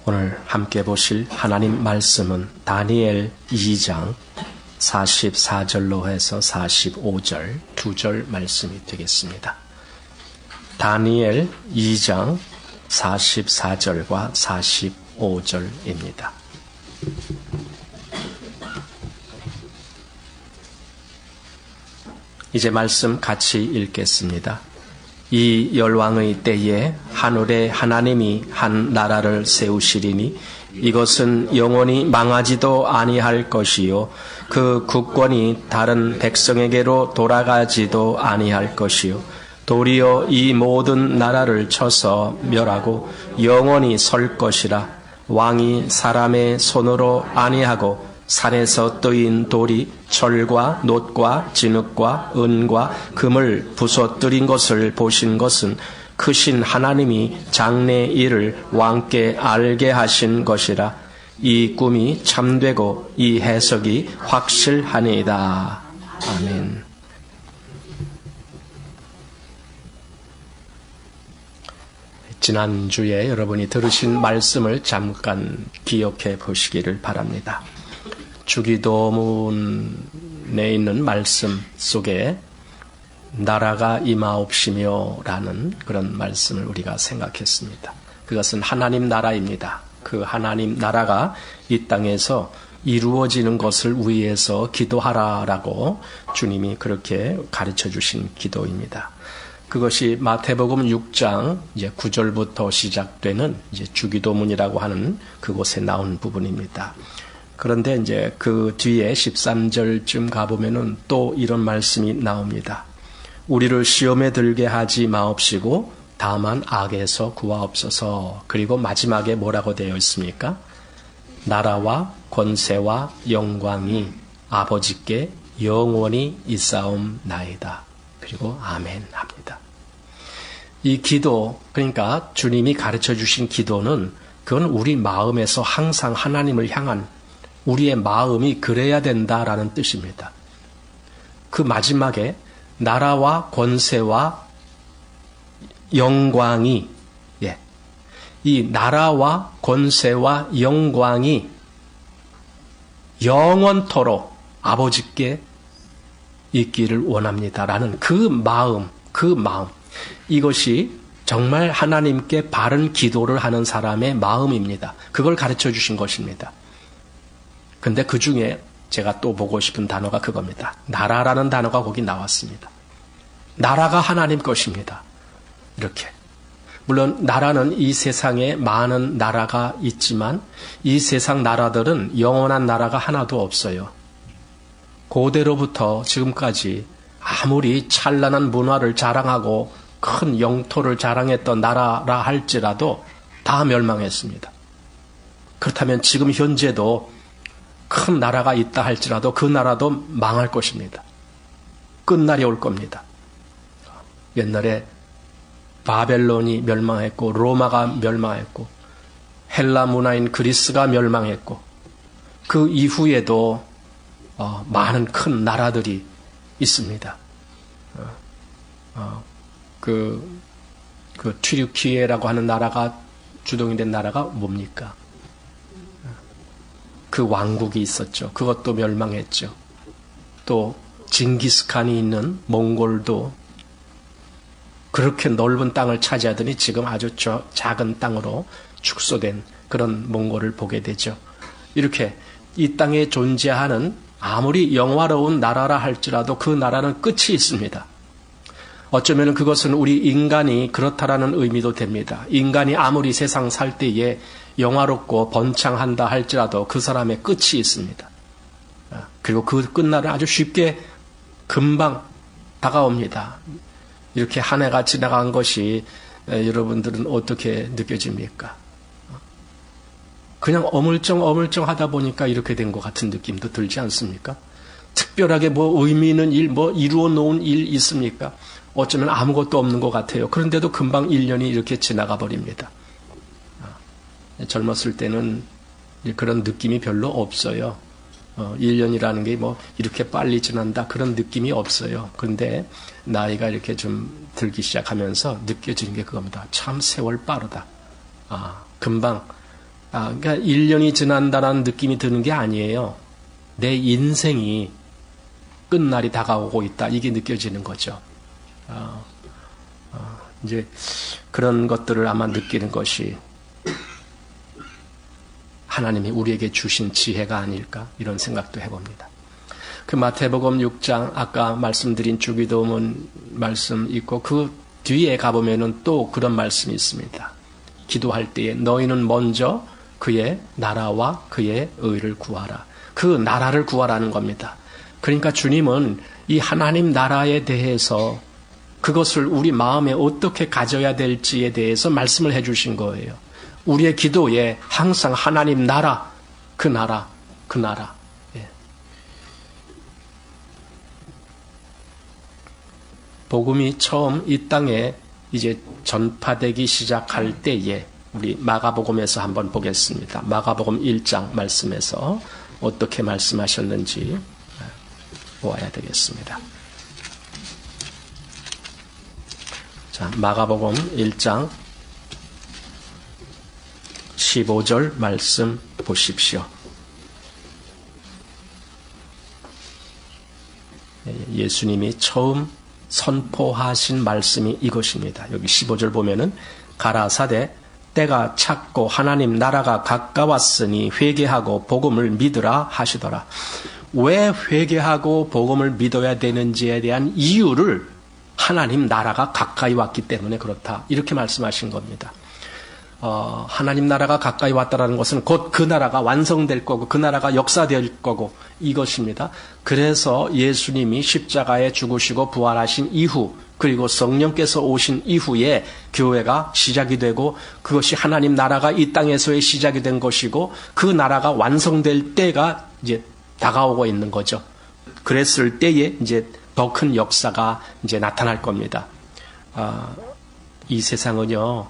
오늘 함께 보실 하나님 말씀은 다니엘 2장 44절로 해서 45절 2절 말씀이 되겠습니다. 다니엘 2장 44절과 45절입니다. 이제 말씀 같이 읽겠습니다. 이 열왕의 때에 하늘에 하나님이 한 나라를 세우시리니 이것은 영원히 망하지도 아니할 것이요 그 국권이 다른 백성에게로 돌아가지도 아니할 것이요 도리어 이 모든 나라를 쳐서 멸하고 영원히 설 것이라. 왕이 사람의 손으로 아니하고 산에서 뜨인 돌이 철과 놋과 진흙과 은과 금을 부서뜨린 것을 보신 것은 크신 하나님이 장래 일을 왕께 알게 하신 것이라. 이 꿈이 참되고 이 해석이 확실하니이다. 아멘. 지난주에 여러분이 들으신 말씀을 잠깐 기억해 보시기를 바랍니다. 주기도문에 있는 말씀 속에 나라가 임하옵시며 라는 그런 말씀을 우리가 생각했습니다. 그것은 하나님 나라입니다. 그 하나님 나라가 이 땅에서 이루어지는 것을 위해서 기도하라라고 주님이 그렇게 가르쳐 주신 기도입니다. 그것이 마태복음 6장 이제 9절부터 시작되는 이제 주기도문이라고 하는 그곳에 나온 부분입니다. 그런데 이제 그 뒤에 13절쯤 가보면은 또 이런 말씀이 나옵니다. 우리를 시험에 들게 하지 마옵시고 다만 악에서 구하옵소서. 그리고 마지막에 뭐라고 되어 있습니까? 나라와 권세와 영광이 아버지께 영원히 있사옵나이다. 그리고 아멘 합니다. 이 기도, 그러니까 주님이 가르쳐 주신 기도는 그건 우리 마음에서 항상 하나님을 향한 우리의 마음이 그래야 된다라는 뜻입니다. 그 마지막에 나라와 권세와 영광이, 이 나라와 권세와 영광이 영원토록 아버지께 있기를 원합니다라는 그 마음, 이것이 정말 하나님께 바른 기도를 하는 사람의 마음입니다. 그걸 가르쳐 주신 것입니다. 근데 그 중에 제가 또 보고 싶은 단어가 그겁니다. 나라라는 단어가 거기 나왔습니다. 나라가 하나님 것입니다. 이렇게. 물론 나라는 이 세상에 많은 나라가 있지만 이 세상 나라들은 영원한 나라가 하나도 없어요. 고대로부터 지금까지 아무리 찬란한 문화를 자랑하고 큰 영토를 자랑했던 나라라 할지라도 다 멸망했습니다. 그렇다면 지금 현재도 큰 나라가 있다 할지라도 그 나라도 망할 것입니다. 끝날이 올 겁니다. 옛날에 바벨론이 멸망했고 로마가 멸망했고 헬라 문화인 그리스가 멸망했고 그 이후에도 많은 큰 나라들이 있습니다. 그 튀르키예라고 하는 나라가 주동이 된 나라가 뭡니까? 그 왕국이 있었죠. 그것도 멸망했죠. 또 징기스칸이 있는 몽골도 그렇게 넓은 땅을 차지하더니 지금 아주 작은 땅으로 축소된 그런 몽골을 보게 되죠. 이렇게 이 땅에 존재하는 아무리 영화로운 나라라 할지라도 그 나라는 끝이 있습니다. 어쩌면 그것은 우리 인간이 그렇다라는 의미도 됩니다. 인간이 아무리 세상 살 때에 영화롭고 번창한다 할지라도 그 사람의 끝이 있습니다. 그리고 그 끝날은 아주 쉽게 금방 다가옵니다. 이렇게 한 해가 지나간 것이 여러분들은 어떻게 느껴집니까? 그냥 어물쩡 하다 보니까 이렇게 된 것 같은 느낌도 들지 않습니까? 특별하게 뭐 의미 있는 일, 뭐 이루어 놓은 일 있습니까? 어쩌면 아무것도 없는 것 같아요. 그런데도 금방 1년이 이렇게 지나가 버립니다. 젊었을 때는 그런 느낌이 별로 없어요. 1년이라는 게 뭐 이렇게 빨리 지난다 그런 느낌이 없어요. 그런데 나이가 이렇게 좀 들기 시작하면서 느껴지는 게 그겁니다. 참 세월 빠르다. 금방 그러니까 1년이 지난다라는 느낌이 드는 게 아니에요. 내 인생이 끝날이 다가오고 있다. 이게 느껴지는 거죠. 이제 그런 것들을 아마 느끼는 것이 하나님이 우리에게 주신 지혜가 아닐까 이런 생각도 해봅니다. 그 마태복음 6장 아까 말씀드린 주기도문 말씀 있고 그 뒤에 가보면은 또 그런 말씀이 있습니다. 기도할 때에 너희는 먼저 그의 나라와 그의 의를 구하라. 그 나라를 구하라는 겁니다. 그러니까 주님은 이 하나님 나라에 대해서 그것을 우리 마음에 어떻게 가져야 될지에 대해서 말씀을 해주신 거예요. 우리의 기도에 항상 하나님 나라, 그 나라, 그 나라. 예. 복음이 처음 이 땅에 이제 전파되기 시작할 때에 우리 마가복음에서 한번 보겠습니다. 마가복음 1장 말씀에서 어떻게 말씀하셨는지 보아야 되겠습니다. 자, 마가복음 1장 15절 말씀 보십시오. 예수님이 처음 선포하신 말씀이 이것입니다. 여기 15절 보면은 가라사대 때가 찼고 하나님 나라가 가까웠으니 회개하고 복음을 믿으라 하시더라. 왜 회개하고 복음을 믿어야 되는지에 대한 이유를 하나님 나라가 가까이 왔기 때문에 그렇다. 이렇게 말씀하신 겁니다. 하나님 나라가 가까이 왔다라는 것은 곧 그 나라가 완성될 거고 그 나라가 역사될 거고 이것입니다. 그래서 예수님이 십자가에 죽으시고 부활하신 이후 그리고 성령께서 오신 이후에 교회가 시작이 되고 그것이 하나님 나라가 이 땅에서의 시작이 된 것이고 그 나라가 완성될 때가 이제 다가오고 있는 거죠. 그랬을 때에 이제 더 큰 역사가 이제 나타날 겁니다. 이 세상은요,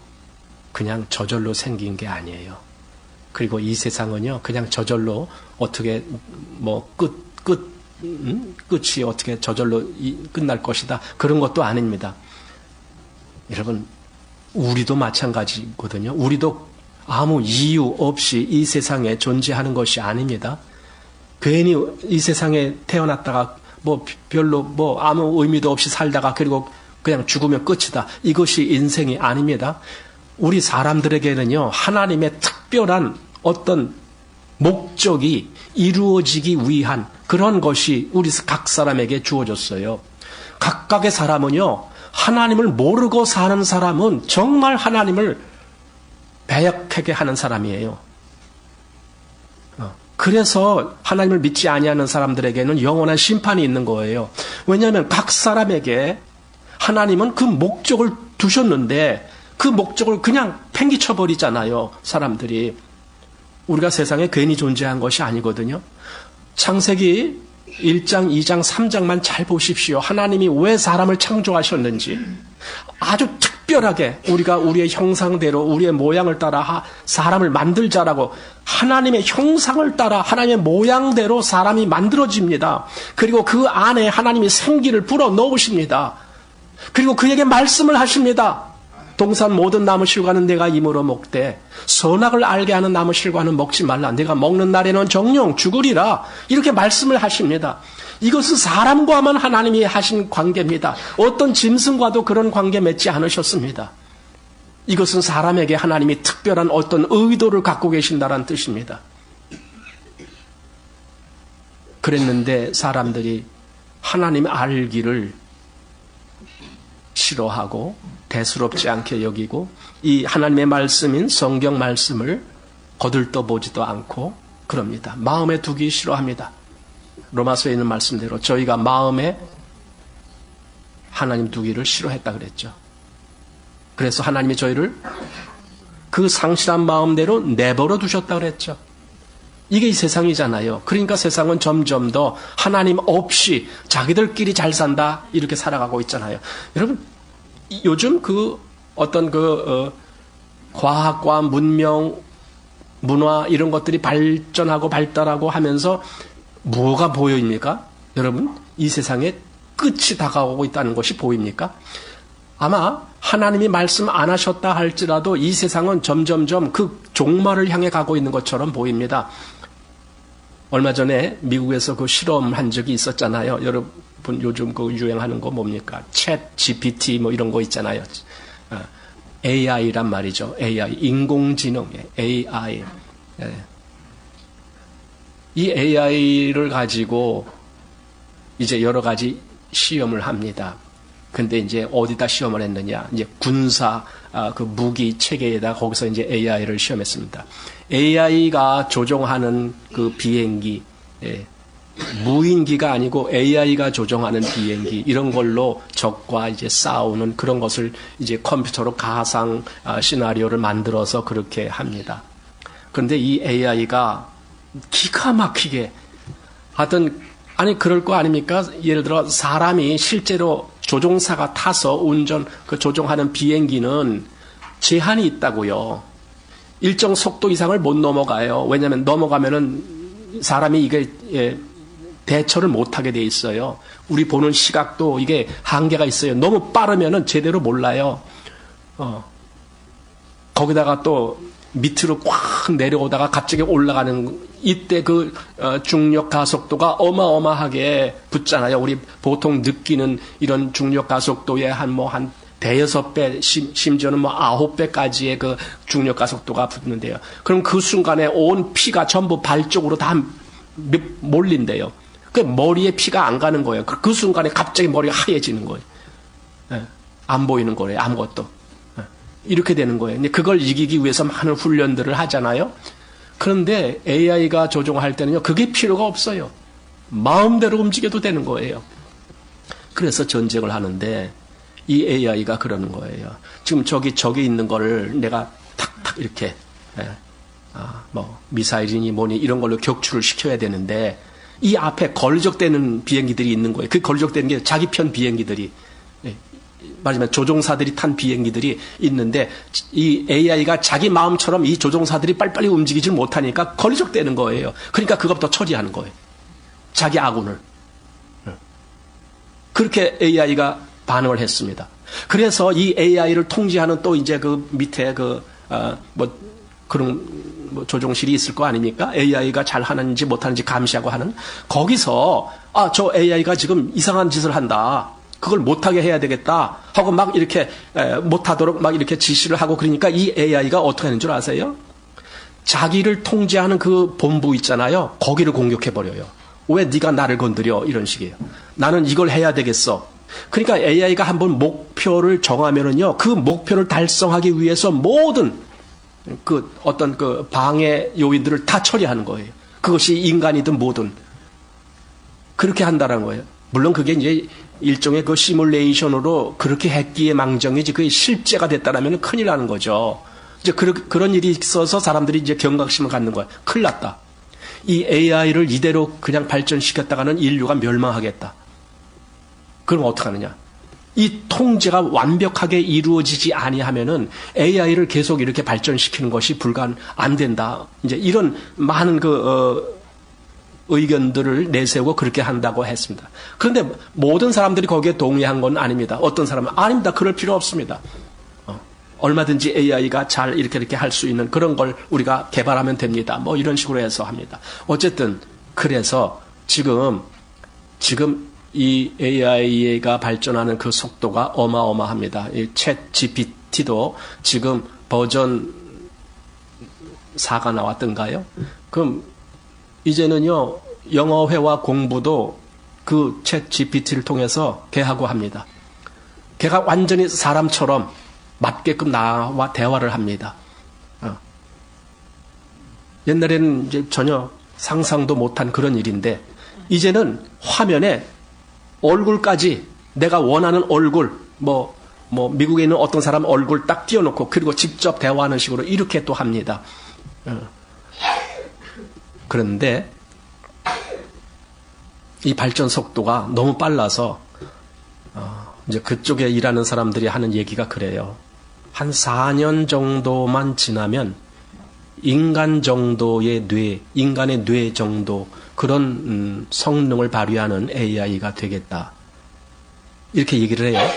그냥 저절로 생긴 게 아니에요. 그리고 이 세상은요, 그냥 저절로 어떻게 끝이 어떻게 저절로 끝날 것이다. 그런 것도 아닙니다. 여러분, 우리도 마찬가지거든요. 우리도 아무 이유 없이 이 세상에 존재하는 것이 아닙니다. 괜히 이 세상에 태어났다가 별로 아무 의미도 없이 살다가 그리고 그냥 죽으면 끝이다. 이것이 인생이 아닙니다. 우리 사람들에게는요, 하나님의 특별한 어떤 목적이 이루어지기 위한 그런 것이 우리 각 사람에게 주어졌어요. 각각의 사람은요, 하나님을 모르고 사는 사람은 정말 하나님을 배역하게 하는 사람이에요. 그래서 하나님을 믿지 아니하는 사람들에게는 영원한 심판이 있는 거예요. 왜냐하면 각 사람에게 하나님은 그 목적을 두셨는데 그 목적을 그냥 팽개쳐 버리잖아요. 사람들이. 우리가 세상에 괜히 존재한 것이 아니거든요. 창세기 1장, 2장, 3장만 잘 보십시오. 하나님이 왜 사람을 창조하셨는지. 아주 특별하게 우리가 우리의 형상대로 우리의 모양을 따라 사람을 만들자라고 하나님의 형상을 따라 하나님의 모양대로 사람이 만들어집니다. 그리고 그 안에 하나님이 생기를 불어 넣으십니다. 그리고 그에게 말씀을 하십니다. 동산 모든 나무 실과는 내가 임으로 먹되 선악을 알게 하는 나무 실과는 먹지 말라. 내가 먹는 날에는 정령 죽으리라. 이렇게 말씀을 하십니다. 이것은 사람과만 하나님이 하신 관계입니다. 어떤 짐승과도 그런 관계 맺지 않으셨습니다. 이것은 사람에게 하나님이 특별한 어떤 의도를 갖고 계신다는 뜻입니다. 그랬는데 사람들이 하나님 알기를 싫어하고 대수롭지 않게 여기고 이 하나님의 말씀인 성경 말씀을 거들떠보지도 않고 그럽니다. 마음에 두기 싫어합니다. 로마서에 있는 말씀대로 저희가 마음에 하나님 두기를 싫어했다 그랬죠. 그래서 하나님이 저희를 그 상실한 마음대로 내버려 두셨다 그랬죠. 이게 이 세상이잖아요. 그러니까 세상은 점점 더 하나님 없이 자기들끼리 잘 산다 이렇게 살아가고 있잖아요. 여러분 요즘 과학과 문명, 문화 이런 것들이 발전하고 발달하고 하면서 뭐가 보입니까? 여러분 이 세상에 끝이 다가오고 있다는 것이 보입니까? 아마 하나님이 말씀 안 하셨다 할지라도 이 세상은 점점점 그 종말을 향해 가고 있는 것처럼 보입니다. 얼마 전에 미국에서 그 실험한 적이 있었잖아요. 여러분 요즘 그 유행하는 거 뭡니까? 챗 GPT 뭐 이런 거 있잖아요. AI란 말이죠. AI, 인공지능의 AI. 이 AI를 가지고 이제 여러 가지 시험을 합니다. 근데 이제 어디다 시험을 했느냐? 이제 군사 그 무기 체계에다 거기서 이제 AI를 시험했습니다. AI가 조종하는 그 비행기, 무인기가 아니고 AI가 조종하는 비행기 이런 걸로 적과 이제 싸우는 그런 것을 이제 컴퓨터로 가상 시나리오를 만들어서 그렇게 합니다. 그런데 이 AI가 기가 막히게 하여튼 아니 그럴 거 아닙니까? 예를 들어 사람이 실제로 조종사가 타서 그 조종하는 비행기는 제한이 있다고요. 일정 속도 이상을 못 넘어가요. 왜냐하면 넘어가면은 사람이 이게 대처를 못하게 돼 있어요. 우리 보는 시각도 이게 한계가 있어요. 너무 빠르면은 제대로 몰라요. 거기다가 또 밑으로 꽉 내려오다가 갑자기 올라가는 이때 그 중력 가속도가 어마어마하게 붙잖아요. 우리 보통 느끼는 이런 중력 가속도의 한 대여섯 배, 심지어는 9배까지의 그 중력 가속도가 붙는데요. 그럼 그 순간에 온 피가 전부 발 쪽으로 다 몰린대요. 그 머리에 피가 안 가는 거예요. 그 순간에 갑자기 머리가 하얘지는 거예요. 안 보이는 거예요. 아무것도. 이렇게 되는 거예요. 그걸 이기기 위해서 많은 훈련들을 하잖아요. 그런데 AI가 조종할 때는요, 그게 필요가 없어요. 마음대로 움직여도 되는 거예요. 그래서 전쟁을 하는데 이 AI가 그러는 거예요. 지금 저기 있는 거를 내가 탁탁 이렇게 미사일이니 뭐니 이런 걸로 격추를 시켜야 되는데 이 앞에 걸적되는 비행기들이 있는 거예요. 그 걸적되는 게 자기 편 비행기들이 말하자면 조종사들이 탄 비행기들이 있는데 이 AI가 자기 마음처럼 이 조종사들이 빨리빨리 움직이질 못하니까 걸적되는 거예요. 그러니까 그것부터 처리하는 거예요. 자기 아군을. 그렇게 AI가 반응을 했습니다. 그래서 이 AI를 통제하는 또 이제 그 밑에 그런 조종실이 있을 거 아닙니까? AI가 잘 하는지 못하는지 감시하고 하는 거기서 저 AI가 지금 이상한 짓을 한다. 그걸 못하게 해야 되겠다 하고 막 이렇게 못하도록 막 이렇게 지시를 하고 그러니까 이 AI가 어떻게 하는 줄 아세요? 자기를 통제하는 그 본부 있잖아요. 거기를 공격해버려요. 왜 네가 나를 건드려? 이런 식이에요. 나는 이걸 해야 되겠어. 그러니까 AI가 한번 목표를 정하면은요, 그 목표를 달성하기 위해서 모든 그 어떤 그 방해 요인들을 다 처리하는 거예요. 그것이 인간이든 뭐든. 그렇게 한다는 거예요. 물론 그게 이제 일종의 그 시뮬레이션으로 그렇게 했기에 망정이지 그게 실제가 됐다라면 큰일 나는 거죠. 이제 그런 일이 있어서 사람들이 이제 경각심을 갖는 거예요. 큰일 났다. 이 AI를 이대로 그냥 발전시켰다가는 인류가 멸망하겠다. 그럼 어떡하느냐? 이 통제가 완벽하게 이루어지지 아니하면은 AI를 계속 이렇게 발전시키는 것이 안 된다. 이제 이런 많은 의견들을 내세우고 그렇게 한다고 했습니다. 그런데 모든 사람들이 거기에 동의한 건 아닙니다. 어떤 사람은 아닙니다. 그럴 필요 없습니다. 얼마든지 AI가 잘 이렇게 할 수 있는 그런 걸 우리가 개발하면 됩니다. 뭐 이런 식으로 해서 합니다. 어쨌든 그래서 지금 이 AI가 발전하는 그 속도가 어마어마합니다. 이 챗 GPT도 지금 버전 4가 나왔던가요? 그럼 이제는요, 영어회화 공부도 그 챗 GPT를 통해서 걔하고 합니다. 걔가 완전히 사람처럼 맞게끔 나와 대화를 합니다. 옛날에는 이제 전혀 상상도 못한 그런 일인데, 이제는 화면에 얼굴까지 내가 원하는 얼굴, 미국에 있는 어떤 사람 얼굴 딱 띄워놓고, 그리고 직접 대화하는 식으로 이렇게 또 합니다. 그런데 이 발전 속도가 너무 빨라서 이제 그쪽에 일하는 사람들이 하는 얘기가 그래요. 한 4년 정도만 지나면 인간 정도의 인간의 뇌 정도 그런 성능을 발휘하는 AI가 되겠다. 이렇게 얘기를 해요.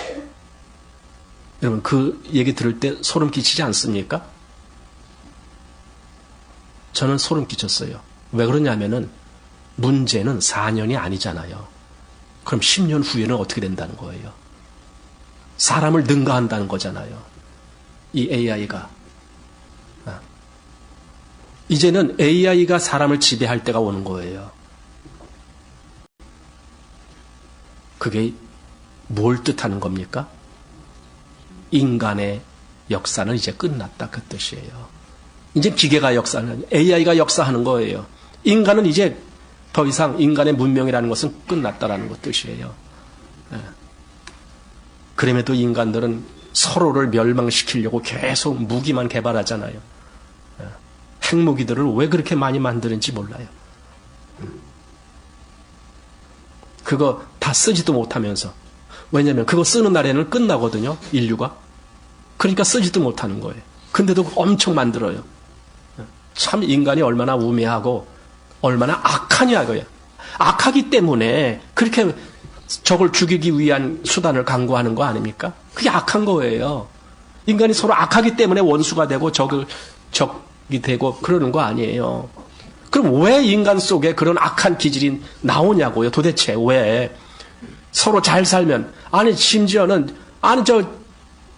여러분 그 얘기 들을 때 소름 끼치지 않습니까? 저는 소름 끼쳤어요. 왜 그러냐면은 문제는 4년이 아니잖아요. 그럼 10년 후에는 어떻게 된다는 거예요? 사람을 능가한다는 거잖아요. 이 AI가. 이제는 AI가 사람을 지배할 때가 오는 거예요. 그게 뭘 뜻하는 겁니까? 인간의 역사는 이제 끝났다 그 뜻이에요. 이제 기계가 역사하는, AI가 역사하는 거예요. 인간은 이제 더 이상 인간의 문명이라는 것은 끝났다라는 것 뜻이에요. 그럼에도 인간들은 서로를 멸망시키려고 계속 무기만 개발하잖아요. 핵무기들을 왜 그렇게 많이 만드는지 몰라요. 그거 다 쓰지도 못하면서. 왜냐하면 그거 쓰는 날에는 끝나거든요. 인류가. 그러니까 쓰지도 못하는 거예요. 근데도 엄청 만들어요. 참 인간이 얼마나 우매하고 얼마나 악하냐고요. 악하기 때문에 그렇게 적을 죽이기 위한 수단을 강구하는 거 아닙니까? 그게 악한 거예요. 인간이 서로 악하기 때문에 원수가 되고 적이 되고 그러는 거 아니에요. 그럼 왜 인간 속에 그런 악한 기질이 나오냐고요. 도대체 왜? 서로 잘 살면, 아니 심지어는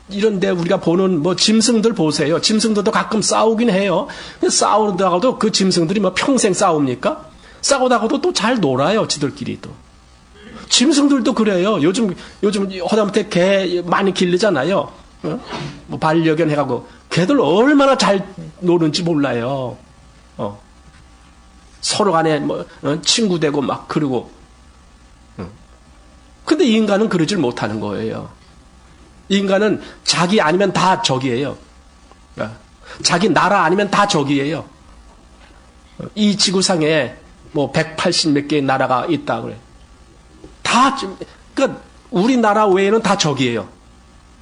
이런데 우리가 보는 짐승들 보세요. 짐승들도 가끔 싸우긴 해요. 싸우다가도 그 짐승들이 평생 싸웁니까? 싸우다가도 또 잘 놀아요. 지들끼리도. 짐승들도 그래요. 요즘 허다못해 개 많이 기르잖아요. 반려견 해가고 개들 얼마나 잘 노는지 몰라요. 서로 간에 친구 되고 막 그러고. 근데 인간은 그러질 못하는 거예요. 인간은 자기 아니면 다 적이에요. 자기 나라 아니면 다 적이에요. 이 지구상에 180 몇 개의 나라가 있다 그래. 그러니까 우리나라 외에는 다 적이에요.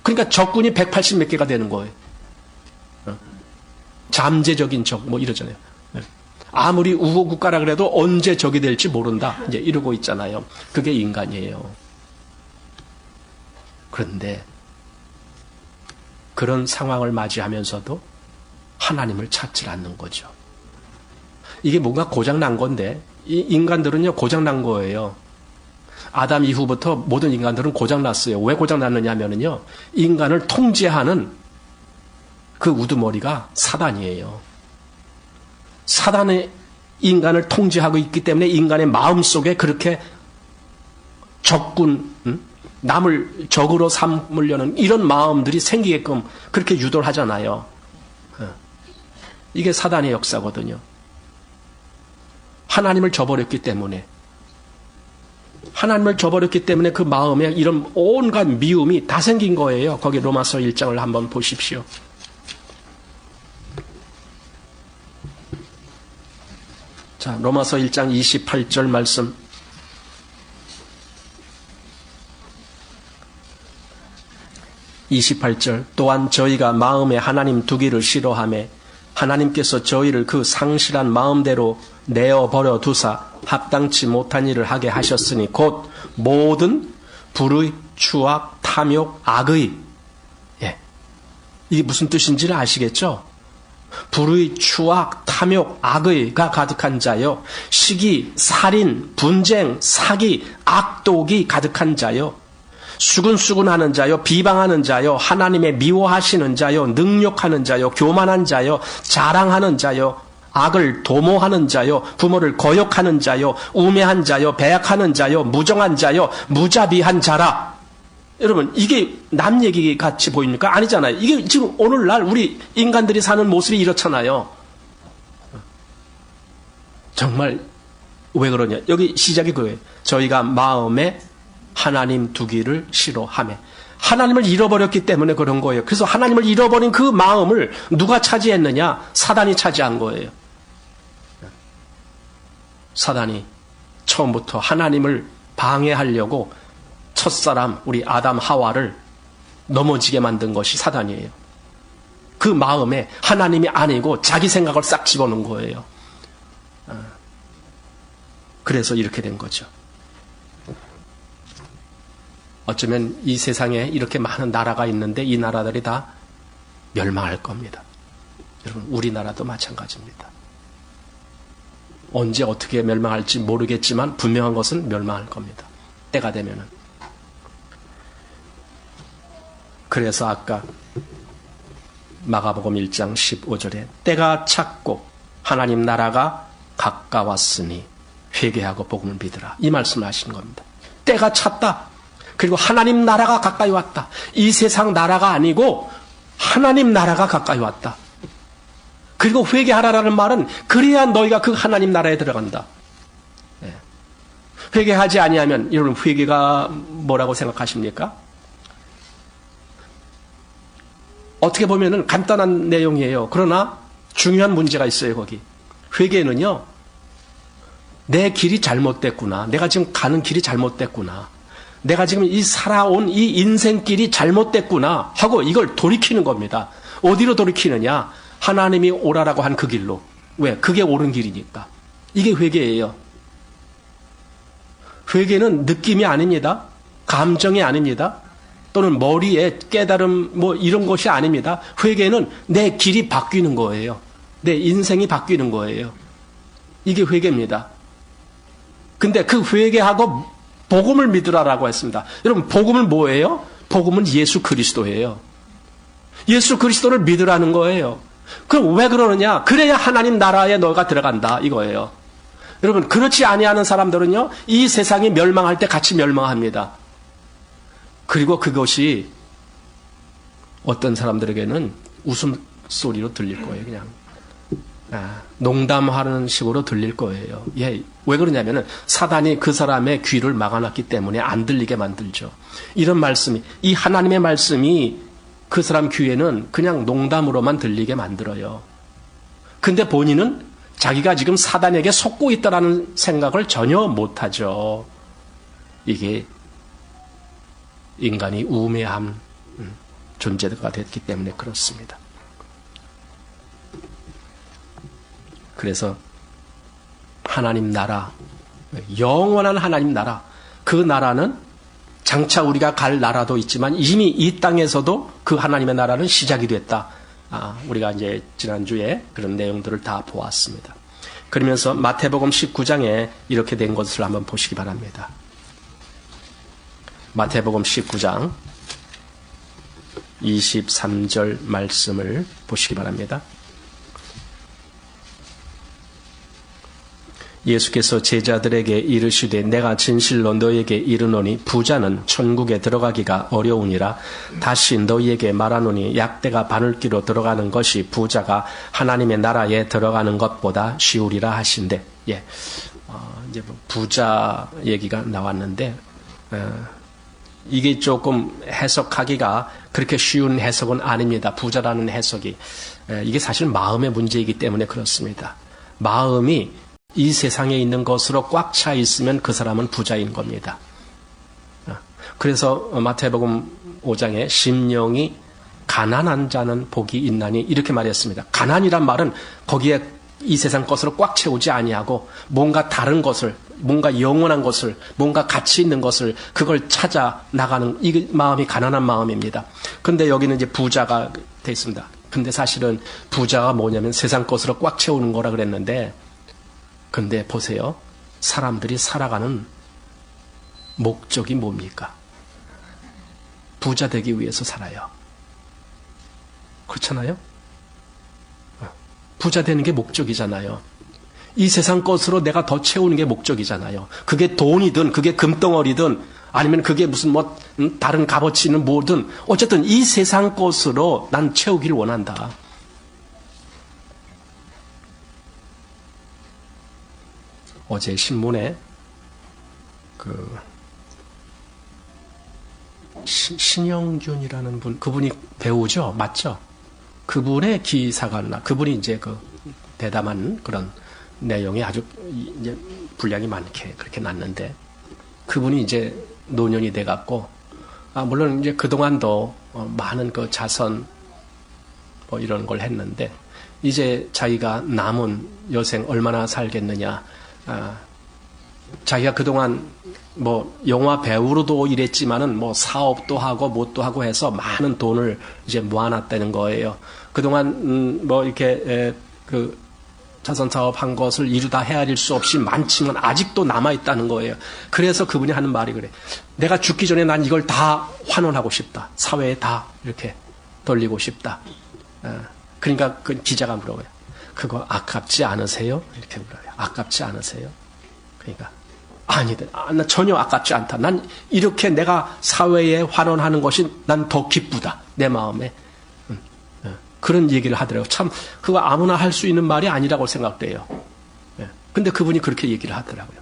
그러니까 적군이 180 몇 개가 되는 거예요. 잠재적인 적 이러잖아요. 아무리 우호 국가라 그래도 언제 적이 될지 모른다. 이제 이러고 있잖아요. 그게 인간이에요. 그런데 그런 상황을 맞이하면서도 하나님을 찾지 않는 거죠. 이게 뭔가 고장난 건데 이 인간들은요 고장난 거예요. 아담 이후부터 모든 인간들은 고장났어요. 왜 고장났느냐 하면요 인간을 통제하는 그 우두머리가 사단이에요. 사단이 인간을 통제하고 있기 때문에 인간의 마음속에 그렇게 적군, 남을 적으로 삼으려는 이런 마음들이 생기게끔 그렇게 유도를 하잖아요. 이게 사단의 역사거든요. 하나님을 저버렸기 때문에 그 마음에 이런 온갖 미움이 다 생긴 거예요. 거기 로마서 1장을 한번 보십시오. 자, 로마서 1장 28절 말씀. 또한 저희가 마음에 하나님 두기를 싫어하며 하나님께서 저희를 그 상실한 마음대로 내어버려 두사 합당치 못한 일을 하게 하셨으니 곧 모든 불의, 추악, 탐욕, 악의. 이게 무슨 뜻인지를 아시겠죠? 불의, 추악, 탐욕, 악의가 가득한 자요. 시기, 살인, 분쟁, 사기, 악독이 가득한 자요. 수근수근하는 자요, 비방하는 자요, 하나님의 미워하시는 자요, 능욕하는 자요, 교만한 자요, 자랑하는 자요, 악을 도모하는 자요, 부모를 거역하는 자요, 우매한 자요, 배약하는 자요, 무정한 자요, 무자비한 자라. 여러분, 이게 남 얘기 같이 보입니까? 아니잖아요. 이게 지금 오늘날 우리 인간들이 사는 모습이 이렇잖아요. 정말 왜 그러냐? 여기 시작이 그거예요. 저희가 마음에 하나님 두기를 싫어하며 하나님을 잃어버렸기 때문에 그런 거예요. 그래서 하나님을 잃어버린 그 마음을 누가 차지했느냐? 사단이 차지한 거예요. 사단이 처음부터 하나님을 방해하려고 첫사람 우리 아담 하와를 넘어지게 만든 것이 사단이에요. 그 마음에 하나님이 아니고 자기 생각을 싹 집어넣은 거예요. 그래서 이렇게 된 거죠. 어쩌면 이 세상에 이렇게 많은 나라가 있는데 이 나라들이 다 멸망할 겁니다. 여러분, 우리나라도 마찬가지입니다. 언제 어떻게 멸망할지 모르겠지만 분명한 것은 멸망할 겁니다. 때가 되면은. 그래서 아까 마가복음 1장 15절에 때가 찼고 하나님 나라가 가까웠으니 회개하고 복음을 믿으라. 이 말씀을 하시는 겁니다. 때가 찼다. 그리고 하나님 나라가 가까이 왔다. 이 세상 나라가 아니고 하나님 나라가 가까이 왔다. 그리고 회개하라라는 말은 그래야 너희가 그 하나님 나라에 들어간다. 네. 회개하지 아니하면 여러분 회개가 뭐라고 생각하십니까? 어떻게 보면은 간단한 내용이에요. 그러나 중요한 문제가 있어요, 거기. 회개는요, 내 길이 잘못됐구나. 내가 지금 가는 길이 잘못됐구나. 내가 지금 이 살아온 이 인생길이 잘못됐구나 하고 이걸 돌이키는 겁니다. 어디로 돌이키느냐? 하나님이 오라라고 한 그 길로. 왜? 그게 옳은 길이니까. 이게 회개예요. 회개는 느낌이 아닙니다. 감정이 아닙니다. 또는 머리에 깨달음 뭐 이런 것이 아닙니다. 회개는 내 길이 바뀌는 거예요. 내 인생이 바뀌는 거예요. 이게 회개입니다. 근데 그 회개하고 복음을 믿으라라고 했습니다. 여러분, 복음은 뭐예요? 복음은 예수 그리스도예요. 예수 그리스도를 믿으라는 거예요. 그럼 왜 그러느냐? 그래야 하나님 나라에 너가 들어간다 이거예요. 여러분, 그렇지 아니하는 사람들은요, 이 세상이 멸망할 때 같이 멸망합니다. 그리고 그것이 어떤 사람들에게는 웃음소리로 들릴 거예요. 그냥 농담하는 식으로 들릴 거예요. 예, 왜 그러냐면은 사단이 그 사람의 귀를 막아놨기 때문에 안 들리게 만들죠. 이런 말씀이, 이 하나님의 말씀이 그 사람 귀에는 그냥 농담으로만 들리게 만들어요. 근데 본인은 자기가 지금 사단에게 속고 있다라는 생각을 전혀 못하죠. 이게 인간이 우매한 존재가 됐기 때문에 그렇습니다. 그래서 하나님 나라, 영원한 하나님 나라, 그 나라는 장차 우리가 갈 나라도 있지만 이미 이 땅에서도 그 하나님의 나라는 시작이 됐다. 우리가 이제 지난주에 그런 내용들을 다 보았습니다. 그러면서 마태복음 19장에 이렇게 된 것을 한번 보시기 바랍니다. 마태복음 19장 23절 말씀을 보시기 바랍니다. 예수께서 제자들에게 이르시되 내가 진실로 너희에게 이르노니 부자는 천국에 들어가기가 어려우니라. 다시 너희에게 말하노니 약대가 바늘기로 들어가는 것이 부자가 하나님의 나라에 들어가는 것보다 쉬우리라 하신대. 예, 이제 부자 얘기가 나왔는데 이게 조금 해석하기가 그렇게 쉬운 해석은 아닙니다. 부자라는 해석이 이게 사실 마음의 문제이기 때문에 그렇습니다. 마음이 이 세상에 있는 것으로 꽉 차 있으면 그 사람은 부자인 겁니다. 그래서 마태복음 5장에 심령이 가난한 자는 복이 있나니 이렇게 말했습니다. 가난이란 말은 거기에 이 세상 것으로 꽉 채우지 아니하고 뭔가 다른 것을, 뭔가 영원한 것을, 뭔가 가치 있는 것을 그걸 찾아 나가는 이 마음이 가난한 마음입니다. 근데 여기는 이제 부자가 돼 있습니다. 근데 사실은 부자가 뭐냐면 세상 것으로 꽉 채우는 거라 그랬는데 근데 보세요. 사람들이 살아가는 목적이 뭡니까? 부자 되기 위해서 살아요. 그렇잖아요? 부자 되는 게 목적이잖아요. 이 세상 것으로 내가 더 채우는 게 목적이잖아요. 그게 돈이든 그게 금덩어리든 아니면 그게 무슨 뭐 다른 값어치 있는 뭐든 어쨌든 이 세상 것으로 난 채우기를 원한다. 어제 신문에 신영균이라는 분, 그분이 배우죠, 맞죠? 그분의 기사가 그분이 이제 대담한 그런 내용이 아주 이제 분량이 많게 그렇게 났는데 그분이 이제 노년이 돼갖고 물론 이제 그 동안도 많은 그 자선 뭐 이런 걸 했는데 이제 자기가 남은 여생 얼마나 살겠느냐. 자기가 그동안 뭐 영화 배우로도 일했지만은 뭐 사업도 하고 뭣도 하고 해서 많은 돈을 이제 모아놨다는 거예요. 그동안 뭐 이렇게 그 자선 사업 한 것을 이루다 헤아릴 수 없이 많지만 아직도 남아 있다는 거예요. 그래서 그분이 하는 말이 그래. 내가 죽기 전에 난 이걸 다 환원하고 싶다. 사회에 다 이렇게 돌리고 싶다. 그러니까 그 기자가 물어봐요. 그거 아깝지 않으세요? 이렇게 물어요. 아깝지 않으세요? 그러니까 아니다. 나 전혀 아깝지 않다. 난 이렇게 내가 사회에 환원하는 것이 난 더 기쁘다. 내 마음에. 그런 얘기를 하더라고요. 참 그거 아무나 할 수 있는 말이 아니라고 생각돼요. 근데 그분이 그렇게 얘기를 하더라고요.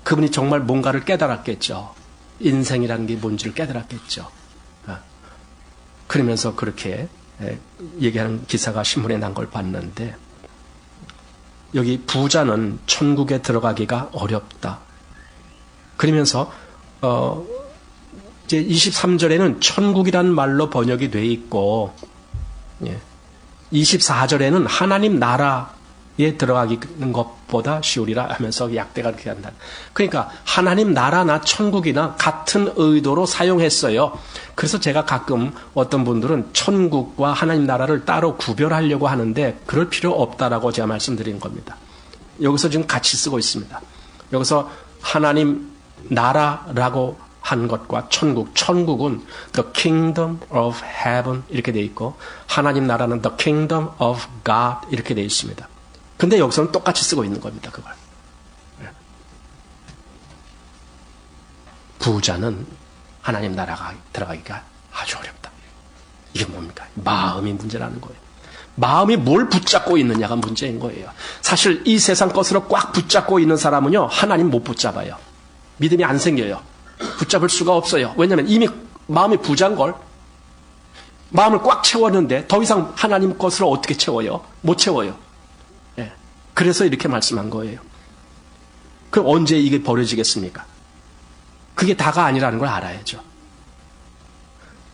그분이 정말 뭔가를 깨달았겠죠. 인생이라는 게 뭔지를 깨달았겠죠. 그러면서 그렇게 얘기하는 기사가 신문에 난 걸 봤는데 여기 부자는 천국에 들어가기가 어렵다. 그러면서 이제 23절에는 천국이라는 말로 번역이 돼 있고 24절에는 하나님 나라에 들어가는 것보다 쉬우리라 하면서 약대가 그렇게 한다. 그러니까 하나님 나라나 천국이나 같은 의도로 사용했어요. 그래서 제가 가끔 어떤 분들은 천국과 하나님 나라를 따로 구별하려고 하는데 그럴 필요 없다라고 제가 말씀드린 겁니다. 여기서 지금 같이 쓰고 있습니다. 여기서 하나님 나라라고 한 것과 천국은 the kingdom of heaven 이렇게 돼 있고 하나님 나라는 the kingdom of God 이렇게 돼 있습니다. 근데 여기서는 똑같이 쓰고 있는 겁니다. 그걸. 부자는 하나님 나라가 들어가기가 아주 어렵다. 이게 뭡니까? 마음이 문제라는 거예요. 마음이 뭘 붙잡고 있느냐가 문제인 거예요. 사실 이 세상 것으로 꽉 붙잡고 있는 사람은요, 하나님 못 붙잡아요. 믿음이 안 생겨요. 붙잡을 수가 없어요. 왜냐하면 이미 마음이 부자인걸. 마음을 꽉 채웠는데 더 이상 하나님 것으로 어떻게 채워요? 못 채워요. 예. 그래서 이렇게 말씀한 거예요. 그럼 언제 이게 벌어지겠습니까? 그게 다가 아니라는 걸 알아야죠.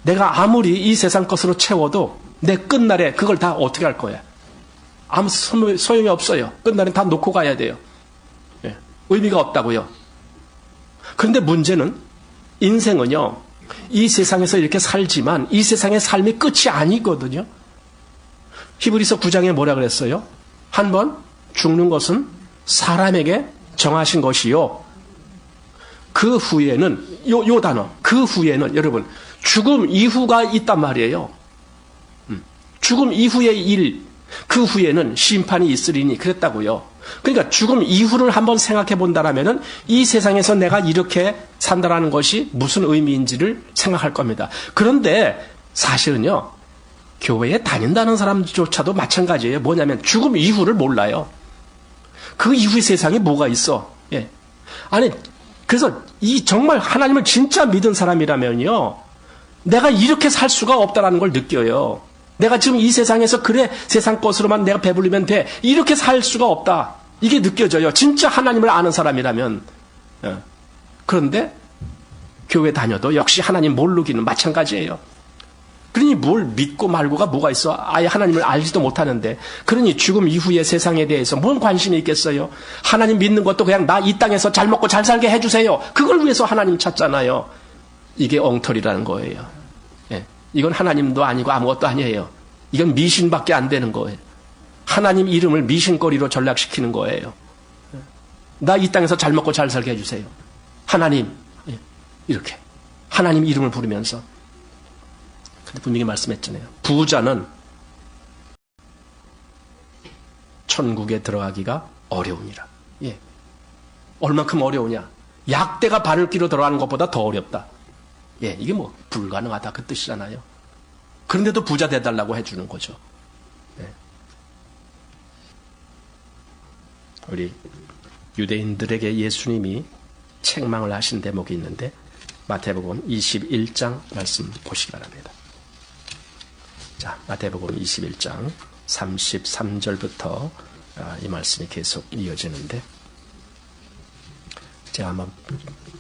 내가 아무리 이 세상 것으로 채워도 내 끝날에 그걸 다 어떻게 할 거야? 아무 소용이 없어요. 끝날에 다 놓고 가야 돼요. 예. 의미가 없다고요. 그런데 문제는 인생은요, 이 세상에서 이렇게 살지만 이 세상의 삶이 끝이 아니거든요. 히브리서 9장에 뭐라 그랬어요? 한번 죽는 것은 사람에게 정하신 것이요. 그 후에는, 요 단어, 그 후에는 여러분, 죽음 이후가 있단 말이에요. 죽음 이후의 일, 그 후에는 심판이 있으리니 그랬다고요. 그러니까 죽음 이후를 한번 생각해 본다라면은 이 세상에서 내가 이렇게 산다라는 것이 무슨 의미인지를 생각할 겁니다. 그런데 사실은요, 교회에 다닌다는 사람조차도 마찬가지예요. 뭐냐면 죽음 이후를 몰라요. 그 이후의 세상에 뭐가 있어? 예. 아니, 그래서 이 정말 하나님을 진짜 믿은 사람이라면요, 내가 이렇게 살 수가 없다라는 걸 느껴요. 내가 지금 이 세상에서 그래 세상 것으로만 내가 배불리면 돼. 이렇게 살 수가 없다. 이게 느껴져요. 진짜 하나님을 아는 사람이라면. 그런데 교회 다녀도 역시 하나님 모르기는 마찬가지예요. 그러니 뭘 믿고 말고가 뭐가 있어? 아예 하나님을 알지도 못하는데. 그러니 죽음 이후의 세상에 대해서 뭔 관심이 있겠어요? 하나님 믿는 것도 그냥 나 이 땅에서 잘 먹고 잘 살게 해주세요. 그걸 위해서 하나님 찾잖아요. 이게 엉터리라는 거예요. 예. 이건 하나님도 아니고 아무것도 아니에요. 이건 미신밖에 안 되는 거예요. 하나님 이름을 미신거리로 전락시키는 거예요. 나 이 땅에서 잘 먹고 잘 살게 해주세요. 하나님, 이렇게 하나님 이름을 부르면서. 근데 분명히 말씀했잖아요. 부자는 천국에 들어가기가 어려우니라. 예. 얼만큼 어려우냐? 약대가 바늘 끼로 들어가는 것보다 더 어렵다. 예, 이게 뭐 불가능하다 그 뜻이잖아요. 그런데도 부자 돼달라고 해주는 거죠. 예. 우리 유대인들에게 예수님이 책망을 하신 대목이 있는데 마태복음 21장 말씀 보시기 바랍니다. 자, 마태복음 21장 33절부터 이 말씀이 계속 이어지는데 제가 한번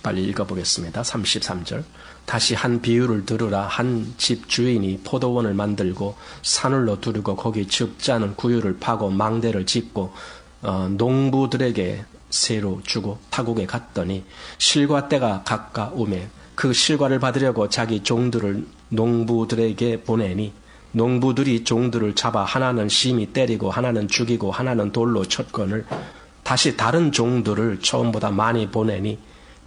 빨리 읽어보겠습니다. 33절. 다시 한 비유를 들으라. 한 집 주인이 포도원을 만들고 산을로 두르고 거기 적지 않은 구유를 파고 망대를 짓고 농부들에게 새로 주고 타국에 갔더니 실과 때가 가까우매 그 실과를 받으려고 자기 종들을 농부들에게 보내니 농부들이 종들을 잡아 하나는 심히 때리고 하나는 죽이고 하나는 돌로 쳤거늘 다시 다른 종들을 처음보다 많이 보내니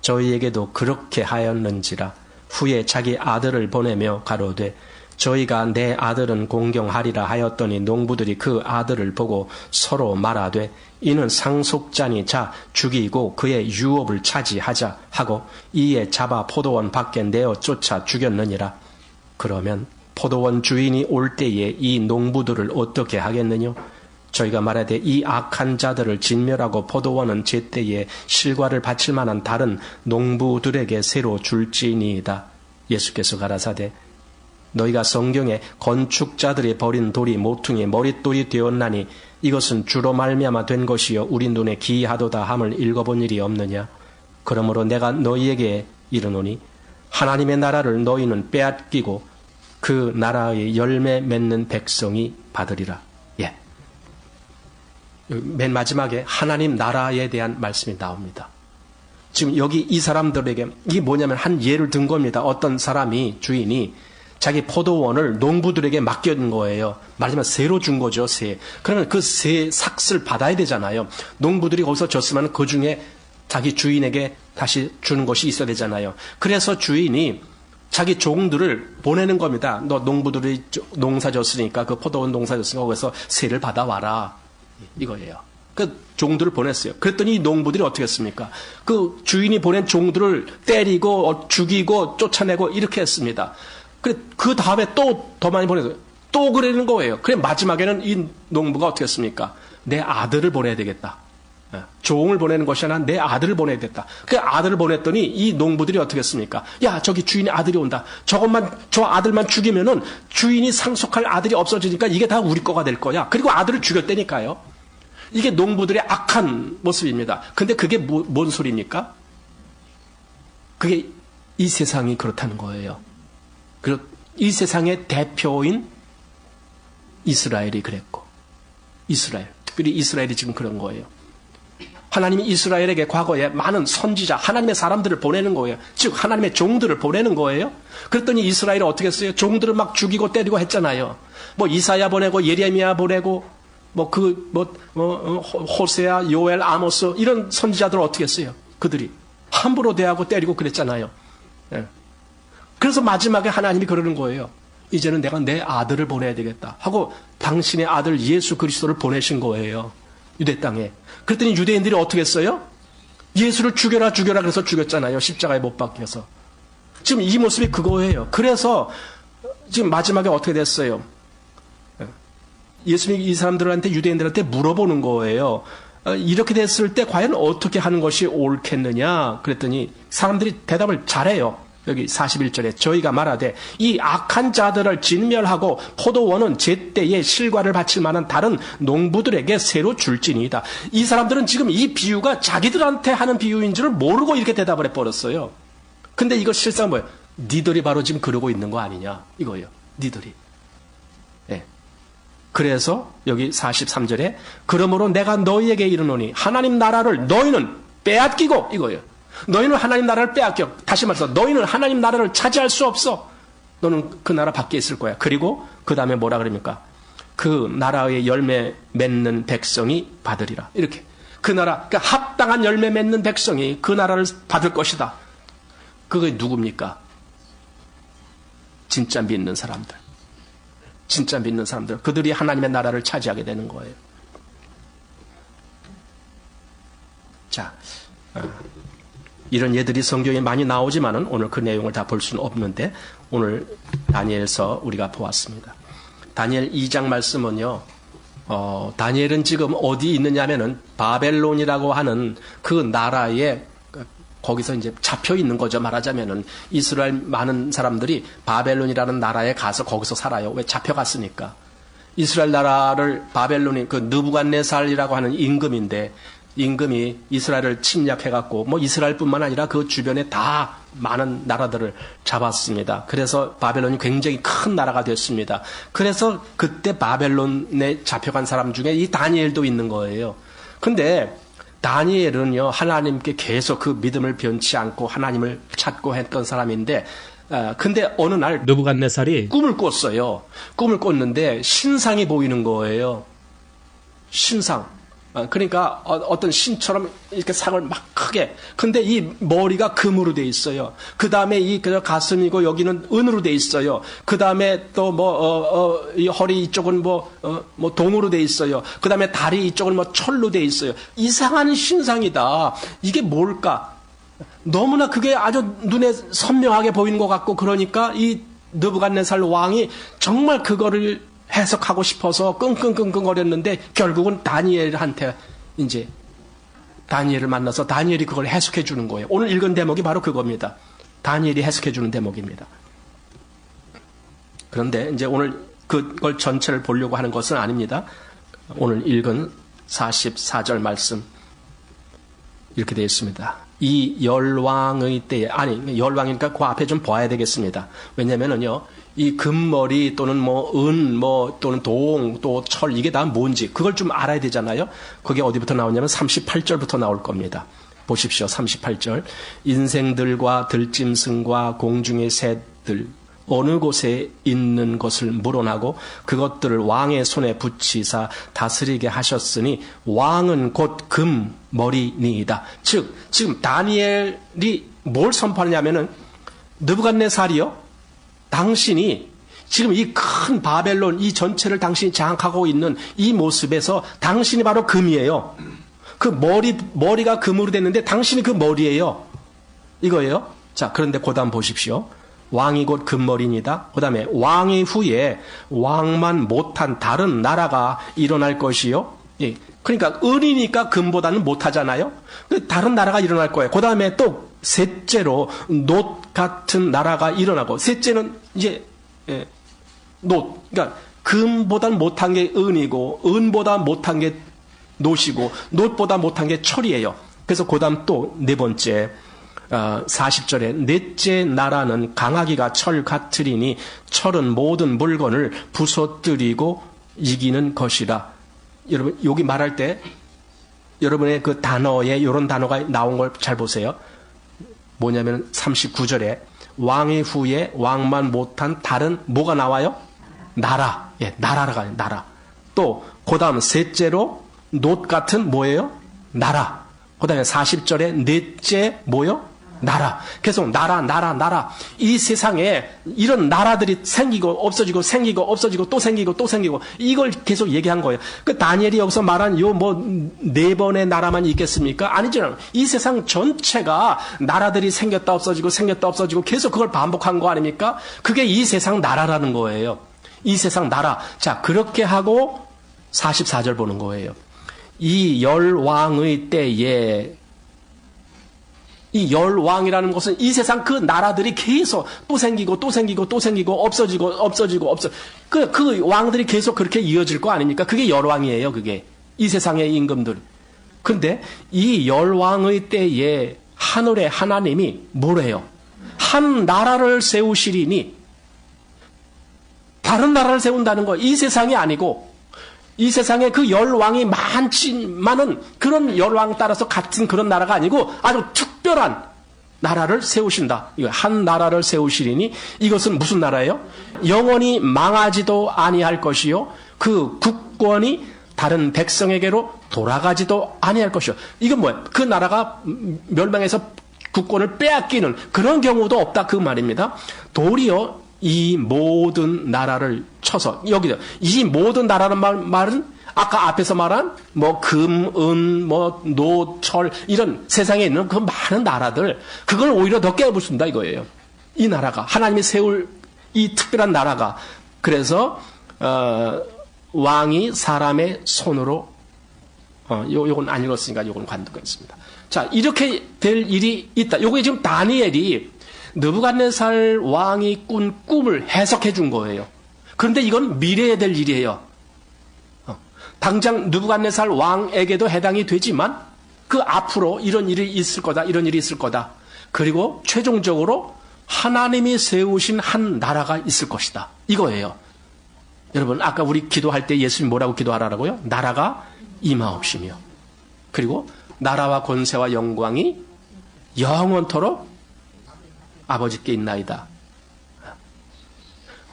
저희에게도 그렇게 하였는지라 후에 자기 아들을 보내며 가로되 저희가 내 아들은 공경하리라 하였더니 농부들이 그 아들을 보고 서로 말하되 이는 상속자니 자 죽이고 그의 유업을 차지하자 하고 이에 잡아 포도원 밖에 내어 쫓아 죽였느니라. 그러면 포도원 주인이 올 때에 이 농부들을 어떻게 하겠느냐? 저희가 말하되 이 악한 자들을 진멸하고 포도원은 제때에 실과를 바칠 만한 다른 농부들에게 새로 줄지니이다. 예수께서 가라사대 너희가 성경에 건축자들이 버린 돌이 모퉁이 머릿돌이 되었나니 이것은 주로 말미암아 된 것이요 우리 눈에 기이하도다 함을 읽어본 일이 없느냐. 그러므로 내가 너희에게 이르노니 하나님의 나라를 너희는 빼앗기고 그 나라의 열매 맺는 백성이 받으리라. 예. 맨 마지막에 하나님 나라에 대한 말씀이 나옵니다. 지금 여기 이 사람들에게 이게 뭐냐면 한 예를 든 겁니다. 어떤 사람이 주인이 자기 포도원을 농부들에게 맡겨준 거예요. 말하자면 새로 준 거죠, 새. 그러면 그 새 삭을 받아야 되잖아요. 농부들이 거기서 줬으면 그 중에 자기 주인에게 다시 주는 것이 있어야 되잖아요. 그래서 주인이 자기 종들을 보내는 겁니다. 너 농부들이 농사 줬으니까 그 포도원 농사 줬으니까 거기서 새를 받아와라. 이거예요. 그 종들을 보냈어요. 그랬더니 이 농부들이 어떻게 했습니까? 그 주인이 보낸 종들을 때리고 죽이고 쫓아내고 이렇게 했습니다. 그 다음에 또 더 많이 보내서 또 그러는 거예요. 그래 마지막에는 이 농부가 어떻게 했습니까? 내 아들을 보내야 되겠다. 종을 보내는 것이 아니라 내 아들을 보내야 되겠다. 그 아들을 보냈더니 이 농부들이 어떻게 했습니까? 야 저기 주인의 아들이 온다. 저 아들만 죽이면은 주인이 상속할 아들이 없어지니까 이게 다 우리 거가 될 거야. 그리고 아들을 죽였다니까요. 이게 농부들의 악한 모습입니다. 근데 그게 뭔 소리입니까? 그게 이 세상이 그렇다는 거예요. 그리고 이 세상의 대표인 이스라엘이 그랬고, 특별히 이스라엘이 지금 그런 거예요. 하나님이 이스라엘에게 과거에 많은 선지자, 하나님의 사람들을 보내는 거예요. 즉 하나님의 종들을 보내는 거예요. 그랬더니 이스라엘이 어떻게 했어요? 종들을 막 죽이고 때리고 했잖아요. 뭐 이사야 보내고 예레미야 보내고 호세아, 요엘, 아모스 이런 선지자들을 어떻게 했어요? 그들이 함부로 대하고 때리고 그랬잖아요. 예. 그래서 마지막에 하나님이 그러는 거예요. 이제는 내가 내 아들을 보내야 되겠다 하고 당신의 아들 예수 그리스도를 보내신 거예요. 유대 땅에. 그랬더니 유대인들이 어떻게 했어요? 예수를 죽여라 그래서 죽였잖아요. 십자가에 못 박혀서. 지금 이 모습이 그거예요. 그래서 지금 마지막에 어떻게 됐어요? 예수님이 이 사람들한테 유대인들한테 물어보는 거예요. 이렇게 됐을 때 과연 어떻게 하는 것이 옳겠느냐? 그랬더니 사람들이 대답을 잘해요. 여기 41절에 저희가 말하되 이 악한 자들을 진멸하고 포도원은 제때에 실과를 바칠 만한 다른 농부들에게 새로 줄지니이다. 이 사람들은 지금 이 비유가 자기들한테 하는 비유인 줄을 모르고 이렇게 대답을 해버렸어요. 근데 이거 실상 뭐예요? 니들이 바로 지금 그러고 있는 거 아니냐 이거예요. 니들이. 예. 그래서 여기 43절에 그러므로 내가 너희에게 이르노니 하나님 나라를 너희는 빼앗기고 이거예요. 너희는 하나님 나라를 빼앗겨. 다시 말해서 너희는 하나님 나라를 차지할 수 없어. 너는 그 나라 밖에 있을 거야. 그리고 그 다음에 뭐라 그럽니까? 그 나라의 열매 맺는 백성이 받으리라. 이렇게. 그 나라, 그러니까 합당한 열매 맺는 백성이 그 나라를 받을 것이다. 그게 누굽니까? 진짜 믿는 사람들. 진짜 믿는 사람들. 그들이 하나님의 나라를 차지하게 되는 거예요. 자, 이런 예들이 성경에 많이 나오지만은 오늘 그 내용을 다 볼 수는 없는데 오늘 다니엘서 우리가 보았습니다. 다니엘 2장 말씀은요. 다니엘은 지금 어디 있느냐면은 바벨론이라고 하는 그 나라에 거기서 이제 잡혀 있는 거죠. 말하자면은 이스라엘 많은 사람들이 바벨론이라는 나라에 가서 거기서 살아요. 왜 잡혀갔으니까. 이스라엘 나라를 바벨론이 그 느부갓네살이라고 하는 임금이 이스라엘을 침략해갖고 뭐 이스라엘뿐만 아니라 그 주변에 다 많은 나라들을 잡았습니다. 그래서 바벨론이 굉장히 큰 나라가 됐습니다. 그래서 그때 바벨론에 잡혀간 사람 중에 이 다니엘도 있는 거예요. 근데 다니엘은요, 하나님께 계속 그 믿음을 변치 않고 하나님을 찾고 했던 사람인데, 근데 어느 날 느부갓네살이 꿈을 꿨어요. 꿈을 꿨는데 신상이 보이는 거예요. 신상. 그러니까 어떤 신처럼 이렇게 상을 막 크게. 근데 이 머리가 금으로 돼 있어요. 그 다음에 이 가슴이고 여기는 은으로 돼 있어요. 그 다음에 또 이 허리 이쪽은 뭐 동으로 돼 있어요. 그 다음에 다리 이쪽은 뭐 철로 돼 있어요. 이상한 신상이다. 이게 뭘까? 너무나 그게 아주 눈에 선명하게 보이는 것 같고, 그러니까 이 느부갓네살 왕이 정말 그거를 해석하고 싶어서 끙끙끙끙거렸는데 결국은 다니엘한테 이제 다니엘을 만나서 다니엘이 그걸 해석해 주는 거예요. 오늘 읽은 대목이 바로 그겁니다. 다니엘이 해석해 주는 대목입니다. 그런데 이제 오늘 그걸 전체를 보려고 하는 것은 아닙니다. 오늘 읽은 44절 말씀 이렇게 되어 있습니다. 이 열왕의 때에, 아니 열왕이니까 그 앞에 좀 봐야 되겠습니다. 왜냐면은요, 이 금머리 또는 또는 동, 또 철, 이게 다 뭔지 그걸 좀 알아야 되잖아요. 그게 어디부터 나오냐면 38절부터 나올 겁니다. 보십시오. 38절. 인생들과 들짐승과 공중의 새들 어느 곳에 있는 것을 물어나고 그것들을 왕의 손에 붙이사 다스리게 하셨으니 왕은 곧 금머리니이다. 즉 지금 다니엘이 뭘 선포하냐면은 느부갓네살이요, 당신이 지금 이 큰 바벨론 이 전체를 당신이 장악하고 있는 이 모습에서 당신이 바로 금이에요. 그 머리가 금으로 됐는데 당신이 그 머리예요. 이거예요. 자, 그런데 그 다음 보십시오. 왕이 곧 금머리니다. 그 다음에 왕의 후에 왕만 못한 다른 나라가 일어날 것이요. 예. 그러니까 은이니까 금보다는 못하잖아요. 다른 나라가 일어날 거예요. 그 다음에 또 셋째로 놋 같은 나라가 일어나고, 셋째는 이제 놋, 그러니까 금보다는 못한 게 은이고 은보다 못한 게 놋이고 놋보다 못한 게 철이에요. 그래서 그 다음 또 네 번째 40절에 넷째 나라는 강하기가 철 같으리니 철은 모든 물건을 부서뜨리고 이기는 것이라. 여러분 여기 말할 때 여러분의 그 단어에 이런 단어가 나온 걸 잘 보세요. 뭐냐면 39절에 왕의 후에 왕만 못한 다른 뭐가 나와요? 나라. 예, 나라가 나라. 또 그 다음 셋째로 놋 같은 뭐예요? 나라. 그 다음에 40절에 넷째 뭐요? 나라. 계속 나라. 이 세상에 이런 나라들이 생기고 없어지고 생기고 없어지고 또 생기고 또 생기고, 이걸 계속 얘기한 거예요. 그 다니엘이 여기서 말한 요 네 번의 나라만 있겠습니까? 아니죠. 이 세상 전체가 나라들이 생겼다 없어지고 생겼다 없어지고 계속 그걸 반복한 거 아닙니까? 그게 이 세상 나라라는 거예요. 이 세상 나라. 자, 그렇게 하고 44절 보는 거예요. 이 열왕의 때에, 이 열왕이라는 것은 이 세상 그 나라들이 계속 또 생기고 또 생기고 또 생기고 없어지고 그 왕들이 계속 그렇게 이어질 거 아닙니까? 그게 열왕이에요. 그게 이 세상의 임금들. 근데 이 열왕의 때에 하늘의 하나님이 뭐래요? 한 나라를 세우시리니, 다른 나라를 세운다는 거, 이 세상이 아니고 이 세상에 그 열왕이 많지만은 그런 열왕 따라서 같은 그런 나라가 아니고 아주 특별한 나라를 세우신다. 이거 한 나라를 세우시리니, 이것은 무슨 나라예요? 영원히 망하지도 아니할 것이요, 그 국권이 다른 백성에게로 돌아가지도 아니할 것이요. 이건 뭐예요? 그 나라가 멸망해서 국권을 빼앗기는 그런 경우도 없다, 그 말입니다. 도리어 이 모든 나라를 쳐서, 여기서 이 모든 나라는 말은 아까 앞에서 말한 금, 은, 노, 철, 이런 세상에 있는 그 많은 나라들, 그걸 오히려 더 깨부순다 이거예요. 이 나라가, 하나님이 세울 이 특별한 나라가. 그래서 왕이 사람의 손으로, 요건 안 읽었으니까 요건 관두겠습니다. 자, 이렇게 될 일이 있다. 요게 지금 다니엘이 느부갓네살 왕이 꾼 꿈을 해석해 준 거예요. 그런데 이건 미래에 될 일이에요. 당장 느부갓네살 왕에게도 해당이 되지만 그 앞으로 이런 일이 있을 거다, 이런 일이 있을 거다. 그리고 최종적으로 하나님이 세우신 한 나라가 있을 것이다, 이거예요. 여러분, 아까 우리 기도할 때 예수님 뭐라고 기도하라고요? 나라가 임하옵시며, 그리고 나라와 권세와 영광이 영원토록 아버지께 있나이다.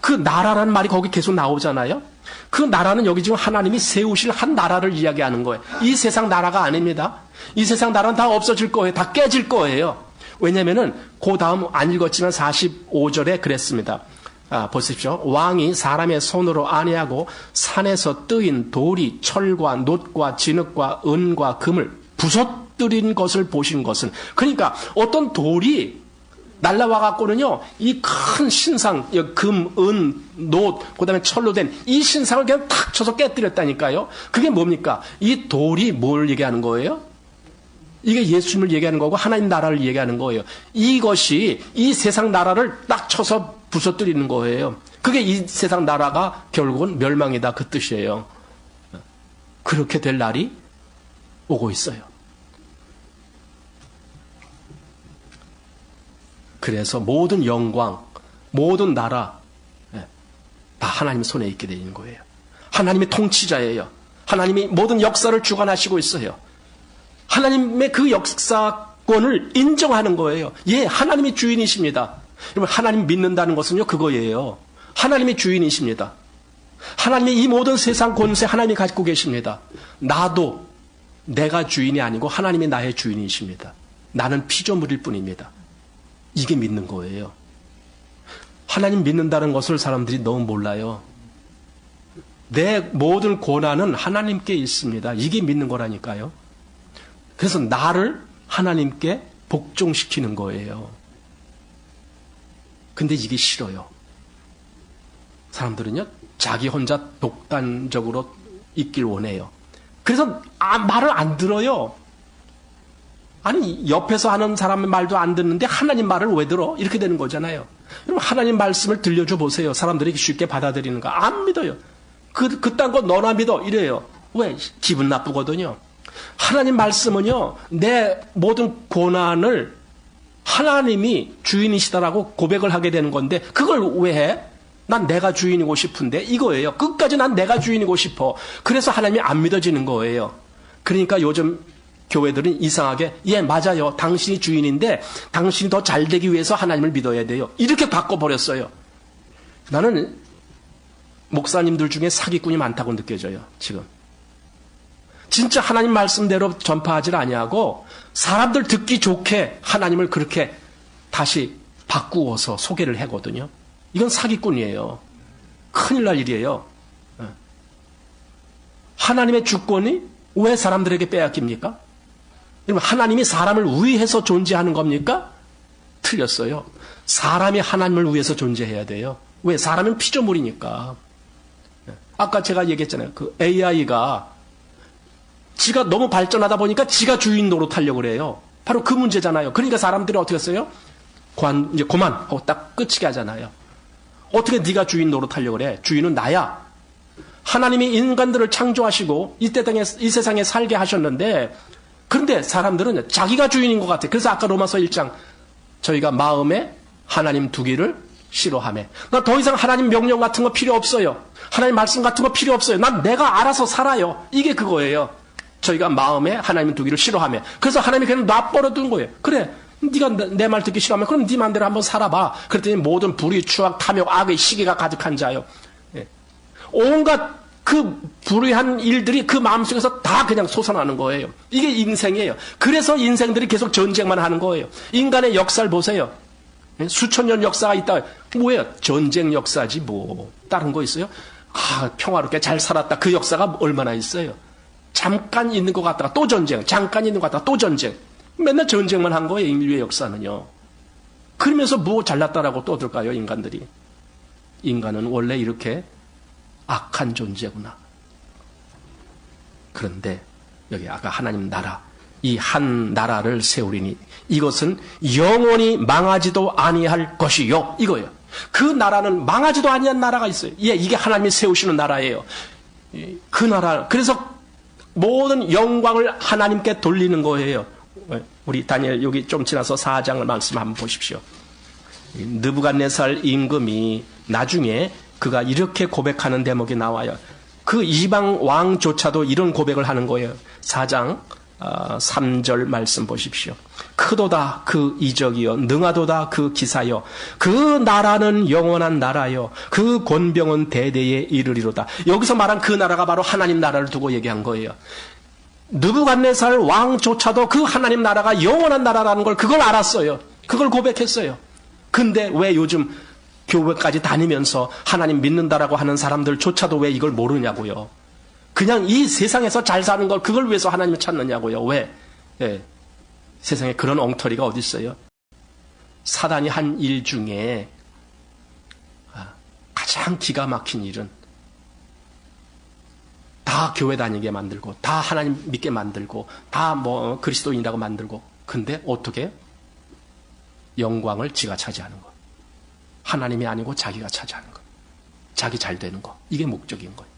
그 나라라는 말이 거기 계속 나오잖아요. 그 나라는 여기 지금 하나님이 세우실 한 나라를 이야기하는 거예요. 이 세상 나라가 아닙니다. 이 세상 나라는 다 없어질 거예요. 다 깨질 거예요. 왜냐면은 그 다음 안 읽었지만 45절에 그랬습니다. 보십시오. 왕이 사람의 손으로 안해하고 산에서 뜨인 돌이 철과 놋과 진흙과 은과 금을 부서뜨린 것을 보신 것은, 그러니까 어떤 돌이 날라와 갖고는요, 이 큰 신상, 금, 은, 놋, 그 다음에 철로 된 이 신상을 그냥 탁 쳐서 깨뜨렸다니까요. 그게 뭡니까? 이 돌이 뭘 얘기하는 거예요? 이게 예수님을 얘기하는 거고 하나님 나라를 얘기하는 거예요. 이것이 이 세상 나라를 딱 쳐서 부서뜨리는 거예요. 그게 이 세상 나라가 결국은 멸망이다, 그 뜻이에요. 그렇게 될 날이 오고 있어요. 그래서 모든 영광, 모든 나라 다 하나님 손에 있게 되는 거예요. 하나님의 통치자예요. 하나님이 모든 역사를 주관하시고 있어요. 하나님의 그 역사권을 인정하는 거예요. 예, 하나님이 주인이십니다. 여러분, 하나님 믿는다는 것은요, 그거예요. 하나님이 주인이십니다. 하나님이 이 모든 세상 권세 하나님이 가지고 계십니다. 나도 내가 주인이 아니고 하나님이 나의 주인이십니다. 나는 피조물일 뿐입니다. 이게 믿는 거예요. 하나님 믿는다는 것을 사람들이 너무 몰라요. 내 모든 고난은 하나님께 있습니다. 이게 믿는 거라니까요. 그래서 나를 하나님께 복종시키는 거예요. 근데 이게 싫어요. 사람들은요, 자기 혼자 독단적으로 있길 원해요. 그래서 말을 안 들어요. 아니, 옆에서 하는 사람의 말도 안 듣는데 하나님 말을 왜 들어? 이렇게 되는 거잖아요. 여러분, 하나님 말씀을 들려줘 보세요. 사람들이 쉽게 받아들이는 거 안 믿어요. 그딴 거 너나 믿어 이래요. 왜? 기분 나쁘거든요. 하나님 말씀은요, 내 모든 고난을 하나님이 주인이시다라고 고백을 하게 되는 건데, 그걸 왜 해? 난 내가 주인이고 싶은데, 이거예요. 끝까지 난 내가 주인이고 싶어. 그래서 하나님이 안 믿어지는 거예요. 그러니까 요즘 교회들은 이상하게, 예, 맞아요. 당신이 주인인데, 당신이 더 잘 되기 위해서 하나님을 믿어야 돼요. 이렇게 바꿔버렸어요. 나는 목사님들 중에 사기꾼이 많다고 느껴져요, 지금. 진짜 하나님 말씀대로 전파하지 아니하고 사람들 듣기 좋게 하나님을 그렇게 다시 바꾸어서 소개를 하거든요. 이건 사기꾼이에요. 큰일 날 일이에요. 하나님의 주권이 왜 사람들에게 빼앗깁니까? 여러분, 하나님이 사람을 위해서 존재하는 겁니까? 틀렸어요. 사람이 하나님을 위해서 존재해야 돼요. 왜? 사람은 피조물이니까. 아까 제가 얘기했잖아요. 그 AI가 지가 너무 발전하다 보니까 지가 주인 노릇하려고 그래요. 바로 그 문제잖아요. 그러니까 사람들이 어떻게 했어요? 이제 그만 하고 딱 끝이게 하잖아요. 어떻게 네가 주인 노릇하려고 그래? 주인은 나야. 하나님이 인간들을 창조하시고 이 세상에 살게 하셨는데, 그런데 사람들은 자기가 주인인 것 같아. 그래서 아까 로마서 1장 저희가 마음에 하나님 두기를 싫어하며, 나 더 이상 하나님 명령 같은 거 필요 없어요. 하나님 말씀 같은 거 필요 없어요. 난 내가 알아서 살아요. 이게 그거예요. 저희가 마음에 하나님 두기를 싫어하며, 그래서 하나님이 그냥 놔버려 둔 거예요. 그래, 네가 내 말 듣기 싫어하면 그럼 네 맘대로 한번 살아봐. 그랬더니 모든 불의, 추악, 탐욕, 악의 시기가 가득한 자요. 예. 온갖 그 불의한 일들이 그 마음속에서 다 그냥 솟아나는 거예요. 이게 인생이에요. 그래서 인생들이 계속 전쟁만 하는 거예요. 인간의 역사를 보세요. 수천 년 역사가 있다. 뭐예요? 전쟁 역사지 뭐. 다른 거 있어요? 평화롭게 잘 살았다. 그 역사가 얼마나 있어요? 잠깐 있는 것 같다가 또 전쟁, 잠깐 있는 것 같다가 또 전쟁. 맨날 전쟁만 한 거예요, 인류의 역사는요. 그러면서 뭐 잘났다라고 떠들까요, 인간들이? 인간은 원래 이렇게 악한 존재구나. 그런데 여기 아까 하나님 나라, 이 한 나라를 세우리니 이것은 영원히 망하지도 아니할 것이요. 이거예요. 그 나라는 망하지도 아니한 나라가 있어요. 예, 이게 하나님이 세우시는 나라예요. 그 나라, 그래서 모든 영광을 하나님께 돌리는 거예요. 우리 다니엘 여기 좀 지나서 4장을 말씀 한번 보십시오. 느부갓네살 임금이 나중에 그가 이렇게 고백하는 대목이 나와요. 그 이방 왕조차도 이런 고백을 하는 거예요. 4장 3절 말씀 보십시오. 크도다 그 이적이요 능하도다 그 기사요 그 나라는 영원한 나라요 그 권병은 대대에 이르리로다. 여기서 말한 그 나라가 바로 하나님 나라를 두고 얘기한 거예요. 느부갓네살 왕조차도 그 하나님 나라가 영원한 나라라는 걸 그걸 알았어요. 그걸 고백했어요. 근데 왜 요즘 교회까지 다니면서 하나님 믿는다라고 하는 사람들조차도 왜 이걸 모르냐고요. 그냥 이 세상에서 잘 사는 걸 그걸 위해서 하나님을 찾느냐고요. 왜? 예. 세상에 그런 엉터리가 어디 있어요? 사단이 한 일 중에 가장 기가 막힌 일은 다 교회 다니게 만들고 다 하나님 믿게 만들고 다 뭐 그리스도인이라고 만들고 근데 어떻게? 영광을 지가 차지하는 거. 하나님이 아니고 자기가 차지하는 거. 자기 잘 되는 거. 이게 목적인 거예요.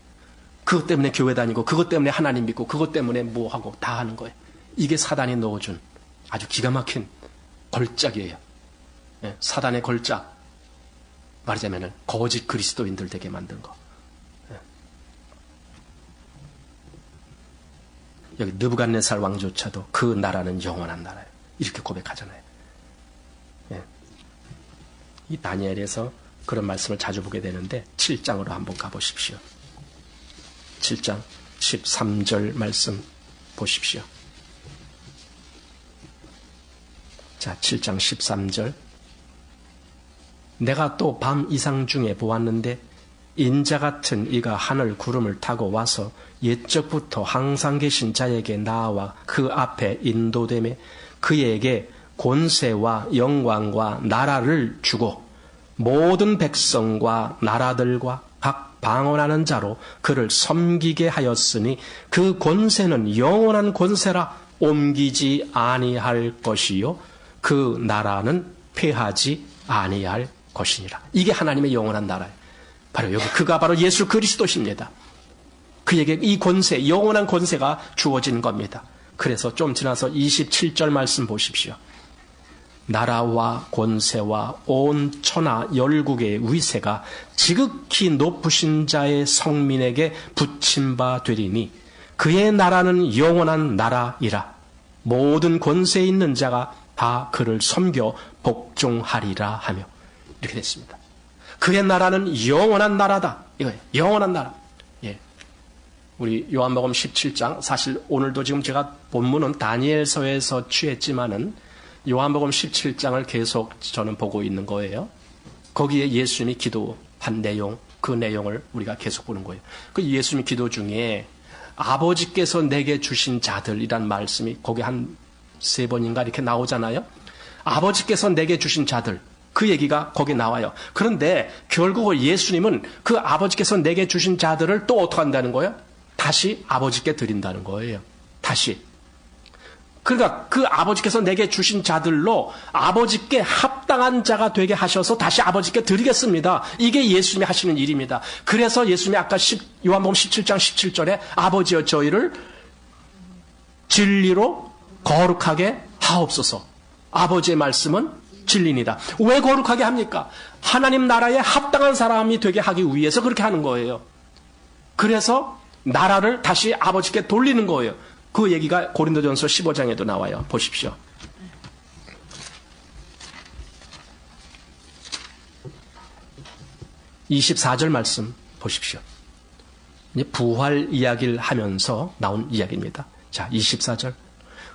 그것 때문에 교회 다니고 그것 때문에 하나님 믿고 그것 때문에 뭐 하고 다 하는 거예요. 이게 사단이 넣어준 아주 기가 막힌 걸작이에요. 예, 사단의 걸작. 말하자면 거짓 그리스도인들 되게 만든 거. 예. 여기 느부갓네살 왕조차도 그 나라는 영원한 나라예요. 이렇게 고백하잖아요. 예. 이 다니엘에서 그런 말씀을 자주 보게 되는데 7장으로 한번 가보십시오. 7장 13절 말씀 보십시오. 자, 7장 13절. 내가 또 밤 이상 중에 보았는데 인자 같은 이가 하늘 구름을 타고 와서 옛적부터 항상 계신 자에게 나와 그 앞에 인도되매 그에게 권세와 영광과 나라를 주고 모든 백성과 나라들과 각 방언하는 자로 그를 섬기게 하였으니 그 권세는 영원한 권세라 옮기지 아니할 것이요 그 나라는 패하지 아니할 것이니라. 이게 하나님의 영원한 나라예요. 바로 여기 그가 바로 예수 그리스도십니다. 그에게 이 권세, 영원한 권세가 주어진 겁니다. 그래서 좀 지나서 27절 말씀 보십시오. 나라와 권세와 온 천하 열국의 위세가 지극히 높으신 자의 성민에게 붙임 바 되리니 그의 나라는 영원한 나라이라. 모든 권세 있는 자가 다 그를 섬겨 복종하리라 하며 이렇게 됐습니다. 그의 나라는 영원한 나라다. 이거예요. 영원한 나라. 예. 우리 요한복음 17장 사실 오늘도 지금 제가 본문은 다니엘서에서 취했지만은 요한복음 17장을 계속 저는 보고 있는 거예요. 거기에 예수님이 기도한 내용, 그 내용을 우리가 계속 보는 거예요. 그 예수님이 기도 중에 아버지께서 내게 주신 자들이란 말씀이 거기 한 3번인가 이렇게 나오잖아요. 아버지께서 내게 주신 자들, 그 얘기가 거기 나와요. 그런데 결국 예수님은 그 아버지께서 내게 주신 자들을 또 어떻게 한다는 거예요? 다시 아버지께 드린다는 거예요. 다시. 그러니까 그 아버지께서 내게 주신 자들로 아버지께 합당한 자가 되게 하셔서 다시 아버지께 드리겠습니다. 이게 예수님이 하시는 일입니다. 그래서 예수님이 아까 요한복음 17장 17절에 아버지여 저희를 진리로 거룩하게 하옵소서. 아버지의 말씀은 진리입니다. 왜 거룩하게 합니까? 하나님 나라에 합당한 사람이 되게 하기 위해서 그렇게 하는 거예요. 그래서 나라를 다시 아버지께 돌리는 거예요. 그 얘기가 고린도전서 15장에도 나와요. 보십시오. (24절) 말씀 보십시오. 이제 부활 이야기를 하면서 나온 이야기입니다. 자, 24절.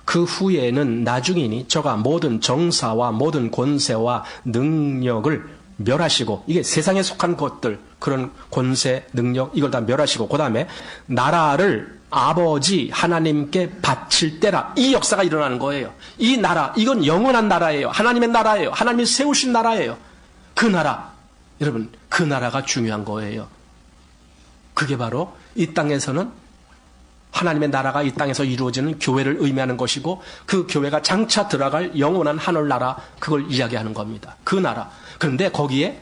그 후에는 나중이니 저가 모든 정사와 모든 권세와 능력을 멸하시고, 이게 세상에 속한 것들, 그런 권세, 능력, 이걸 다 멸하시고, 그 다음에 나라를 아버지 하나님께 바칠 때라. 이 역사가 일어나는 거예요. 이 나라, 이건 영원한 나라예요. 하나님의 나라예요. 하나님이 세우신 나라예요. 그 나라, 여러분, 그 나라가 중요한 거예요. 그게 바로 이 땅에서는 하나님의 나라가 이 땅에서 이루어지는 교회를 의미하는 것이고, 그 교회가 장차 들어갈 영원한 하늘나라, 그걸 이야기하는 겁니다. 그 나라. 그런데 거기에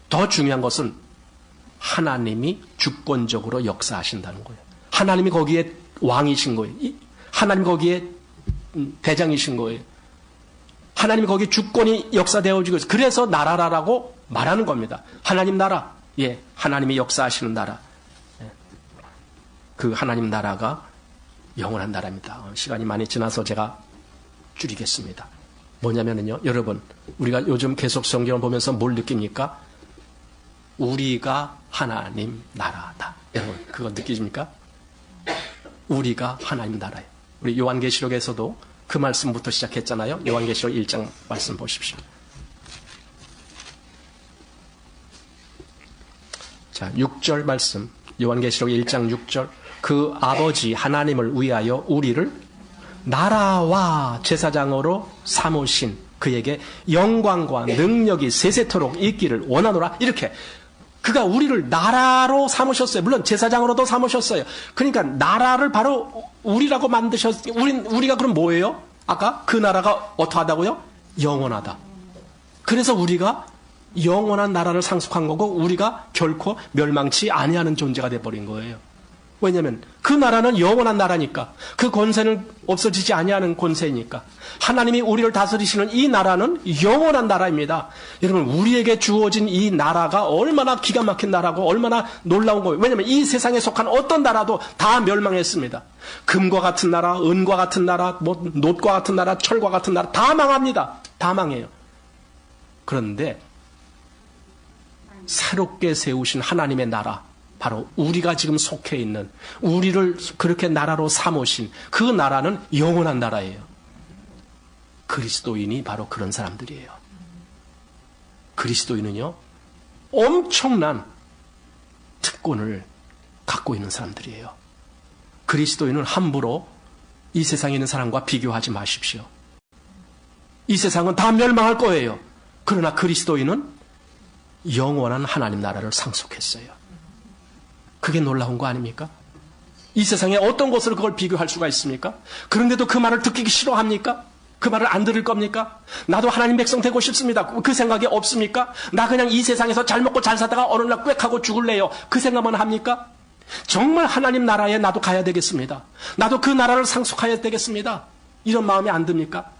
더 중요한 것은 하나님이 주권적으로 역사하신다는 거예요. 하나님이 거기에 왕이신 거예요. 하나님이 거기에 대장이신 거예요. 하나님이 거기에 주권이 역사되어지고 있어요. 그래서 나라라고 말하는 겁니다. 하나님 나라. 예, 하나님이 역사하시는 나라. 그 하나님 나라가 영원한 나라입니다. 시간이 많이 지나서 제가 줄이겠습니다. 뭐냐면요, 여러분, 우리가 요즘 계속 성경을 보면서 뭘 느낍니까? 우리가 하나님 나라다. 여러분, 그거 느끼십니까? 우리가 하나님 나라예요. 우리 요한계시록에서도 그 말씀부터 시작했잖아요. 요한계시록 1장 말씀 보십시오. 자, 6절 말씀. 요한계시록 1장 6절. 그 아버지 하나님을 위하여 우리를 나라와 제사장으로 삼으신 그에게 영광과 능력이 세세토록 있기를 원하노라. 이렇게 그가 우리를 나라로 삼으셨어요. 물론 제사장으로도 삼으셨어요. 그러니까 나라를 바로 우리라고 만드셨어요. 우리가 그럼 뭐예요? 아까 그 나라가 어떠하다고요? 영원하다. 그래서 우리가 영원한 나라를 상속한 거고 우리가 결코 멸망치 아니하는 존재가 돼버린 거예요. 왜냐하면 그 나라는 영원한 나라니까. 그 권세는 없어지지 아니하는 권세니까. 하나님이 우리를 다스리시는 이 나라는 영원한 나라입니다. 여러분, 우리에게 주어진 이 나라가 얼마나 기가 막힌 나라고 얼마나 놀라운 거예요. 왜냐하면 이 세상에 속한 어떤 나라도 다 멸망했습니다. 금과 같은 나라, 은과 같은 나라, 놋과 같은 나라, 철과 같은 나라 다 망합니다. 다 망해요. 그런데 새롭게 세우신 하나님의 나라, 바로 우리가 지금 속해 있는, 우리를 그렇게 나라로 삼으신 그 나라는 영원한 나라예요. 그리스도인이 바로 그런 사람들이에요. 그리스도인은요, 엄청난 특권을 갖고 있는 사람들이에요. 그리스도인은 함부로 이 세상에 있는 사람과 비교하지 마십시오. 이 세상은 다 멸망할 거예요. 그러나 그리스도인은 영원한 하나님 나라를 상속했어요. 그게 놀라운 거 아닙니까? 이 세상에 어떤 것으로 그걸 비교할 수가 있습니까? 그런데도 그 말을 듣기 싫어합니까? 그 말을 안 들을 겁니까? 나도 하나님 백성 되고 싶습니다. 그 생각이 없습니까? 나 그냥 이 세상에서 잘 먹고 잘 사다가 어느 날 꽥 하고 죽을래요. 그 생각만 합니까? 정말 하나님 나라에 나도 가야 되겠습니다. 나도 그 나라를 상속해야 되겠습니다. 이런 마음이 안 듭니까?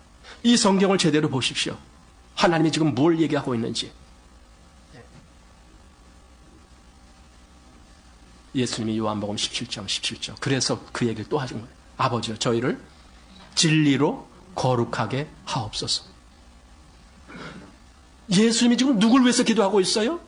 이 성경을 제대로 보십시오. 하나님이 지금 뭘 얘기하고 있는지. 예수님이 요한복음 17장 17절. 그래서 그 얘기를 또 하신 거예요. 아버지여, 저희를 진리로 거룩하게 하옵소서. 예수님이 지금 누굴 위해서 기도하고 있어요?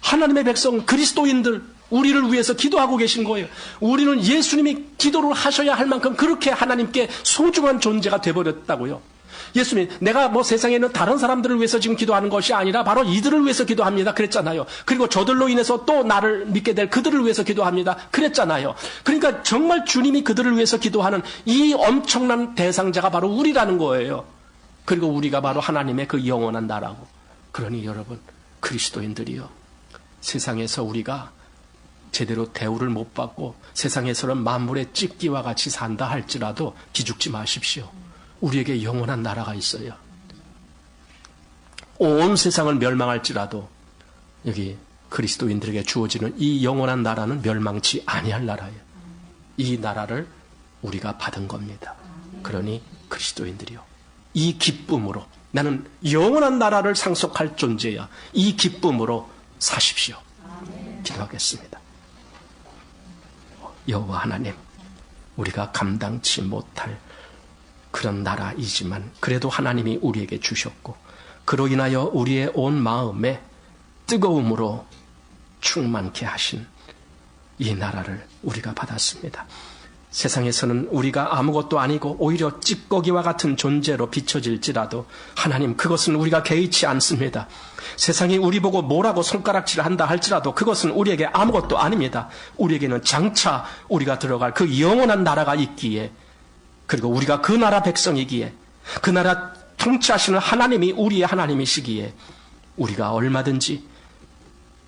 하나님의 백성, 그리스도인들, 우리를 위해서 기도하고 계신 거예요. 우리는 예수님이 기도를 하셔야 할 만큼 그렇게 하나님께 소중한 존재가 되어버렸다고요. 예수님, 내가 세상에 있는 다른 사람들을 위해서 지금 기도하는 것이 아니라 바로 이들을 위해서 기도합니다. 그랬잖아요. 그리고 저들로 인해서 또 나를 믿게 될 그들을 위해서 기도합니다. 그랬잖아요. 그러니까 정말 주님이 그들을 위해서 기도하는 이 엄청난 대상자가 바로 우리라는 거예요. 그리고 우리가 바로 하나님의 그 영원한 나라고. 그러니 여러분, 그리스도인들이요, 세상에서 우리가 제대로 대우를 못 받고 세상에서는 만물의 찢기와 같이 산다 할지라도 기죽지 마십시오. 우리에게 영원한 나라가 있어요. 온 세상을 멸망할지라도 여기 그리스도인들에게 주어지는 이 영원한 나라는 멸망치 아니할 나라예요. 이 나라를 우리가 받은 겁니다. 그러니 그리스도인들이요, 이 기쁨으로, 나는 영원한 나라를 상속할 존재야, 이 기쁨으로 사십시오. 기도하겠습니다. 여호와 하나님, 우리가 감당치 못할 그런 나라이지만 그래도 하나님이 우리에게 주셨고, 그로 인하여 우리의 온 마음에 뜨거움으로 충만케 하신 이 나라를 우리가 받았습니다. 세상에서는 우리가 아무것도 아니고 오히려 찌꺼기와 같은 존재로 비춰질지라도 하나님, 그것은 우리가 개의치 않습니다. 세상이 우리 보고 뭐라고 손가락질을 한다 할지라도 그것은 우리에게 아무것도 아닙니다. 우리에게는 장차 우리가 들어갈 그 영원한 나라가 있기에, 그리고 우리가 그 나라 백성이기에, 그 나라 통치하시는 하나님이 우리의 하나님이시기에 우리가 얼마든지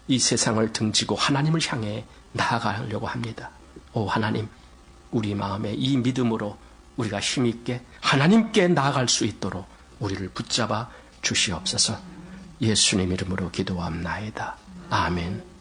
이 세상을 등지고 하나님을 향해 나아가려고 합니다. 오 하나님, 우리 마음에 이 믿음으로 우리가 힘있게 하나님께 나아갈 수 있도록 우리를 붙잡아 주시옵소서. 예수님 이름으로 기도합나이다. 아멘.